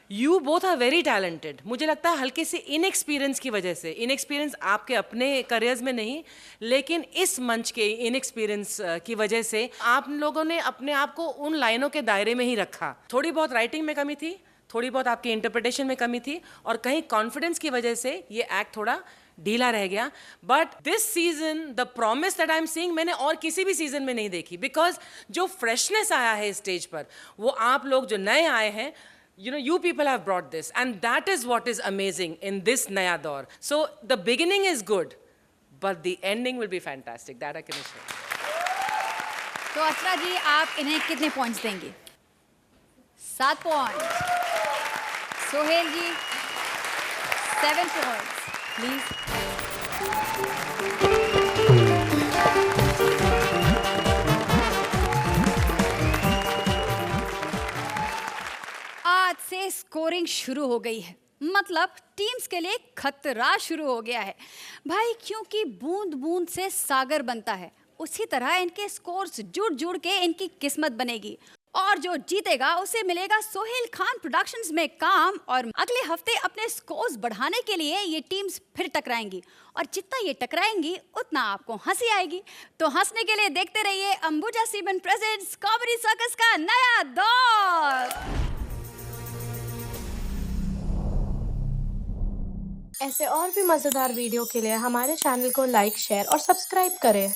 S5: You both are very talented. मुझे लगता है हल्के से इनएक्सपीरियंस की वजह से, इनएक्सपीरियंस आपके अपने करियर्स में नहीं, लेकिन इस मंच के इनएक्सपीरियंस की वजह से आप लोगों ने अपने आप को उन लाइनों के दायरे में ही रखा। थोड़ी बहुत राइटिंग में कमी थी, थोड़ी बहुत आपकी इंटरप्रिटेशन में कमी थी, और कहीं कॉन्फिडेंस की वजह से ये एक्ट थोड़ा ढीला रह गया। But this season the promise that I am seeing मैंने और किसी भी सीजन में नहीं देखी, बिकॉज जो फ्रेशनेस आया है स्टेज पर, वो आप लोग जो नए आए हैं, you people have brought this, and that is what is amazing in this Naya Daur. So the beginning is good, but the ending will be fantastic. That I can assure.
S1: तो अर्चना जी, आप इन्हें कितने पॉइंट्स देंगी? 7 point. Sohail ji 7 points please. आज से scoring शुरू हो गई है, मतलब टीम्स के लिए खतरा शुरू हो गया है भाई, क्योंकि बूंद बूंद से सागर बनता है, उसी तरह इनके स्कोर्स जुड़ जुड़ के इनकी किस्मत बनेगी, और जो जीतेगा उसे मिलेगा सोहेल खान प्रोडक्शंस में काम। और अगले हफ्ते अपने स्कोर्स बढ़ाने के लिए ये टीम्स फिर टकराएंगी, और जितना ये टकराएंगी उतना आपको हंसी आएगी। तो हंसने के लिए देखते रहिए Ambuja cement presents comedy circus का नया दौर।
S15: ऐसे और भी मज़ेदार वीडियो के लिए हमारे चैनल को लाइक, शेयर और सब्सक्राइब करें।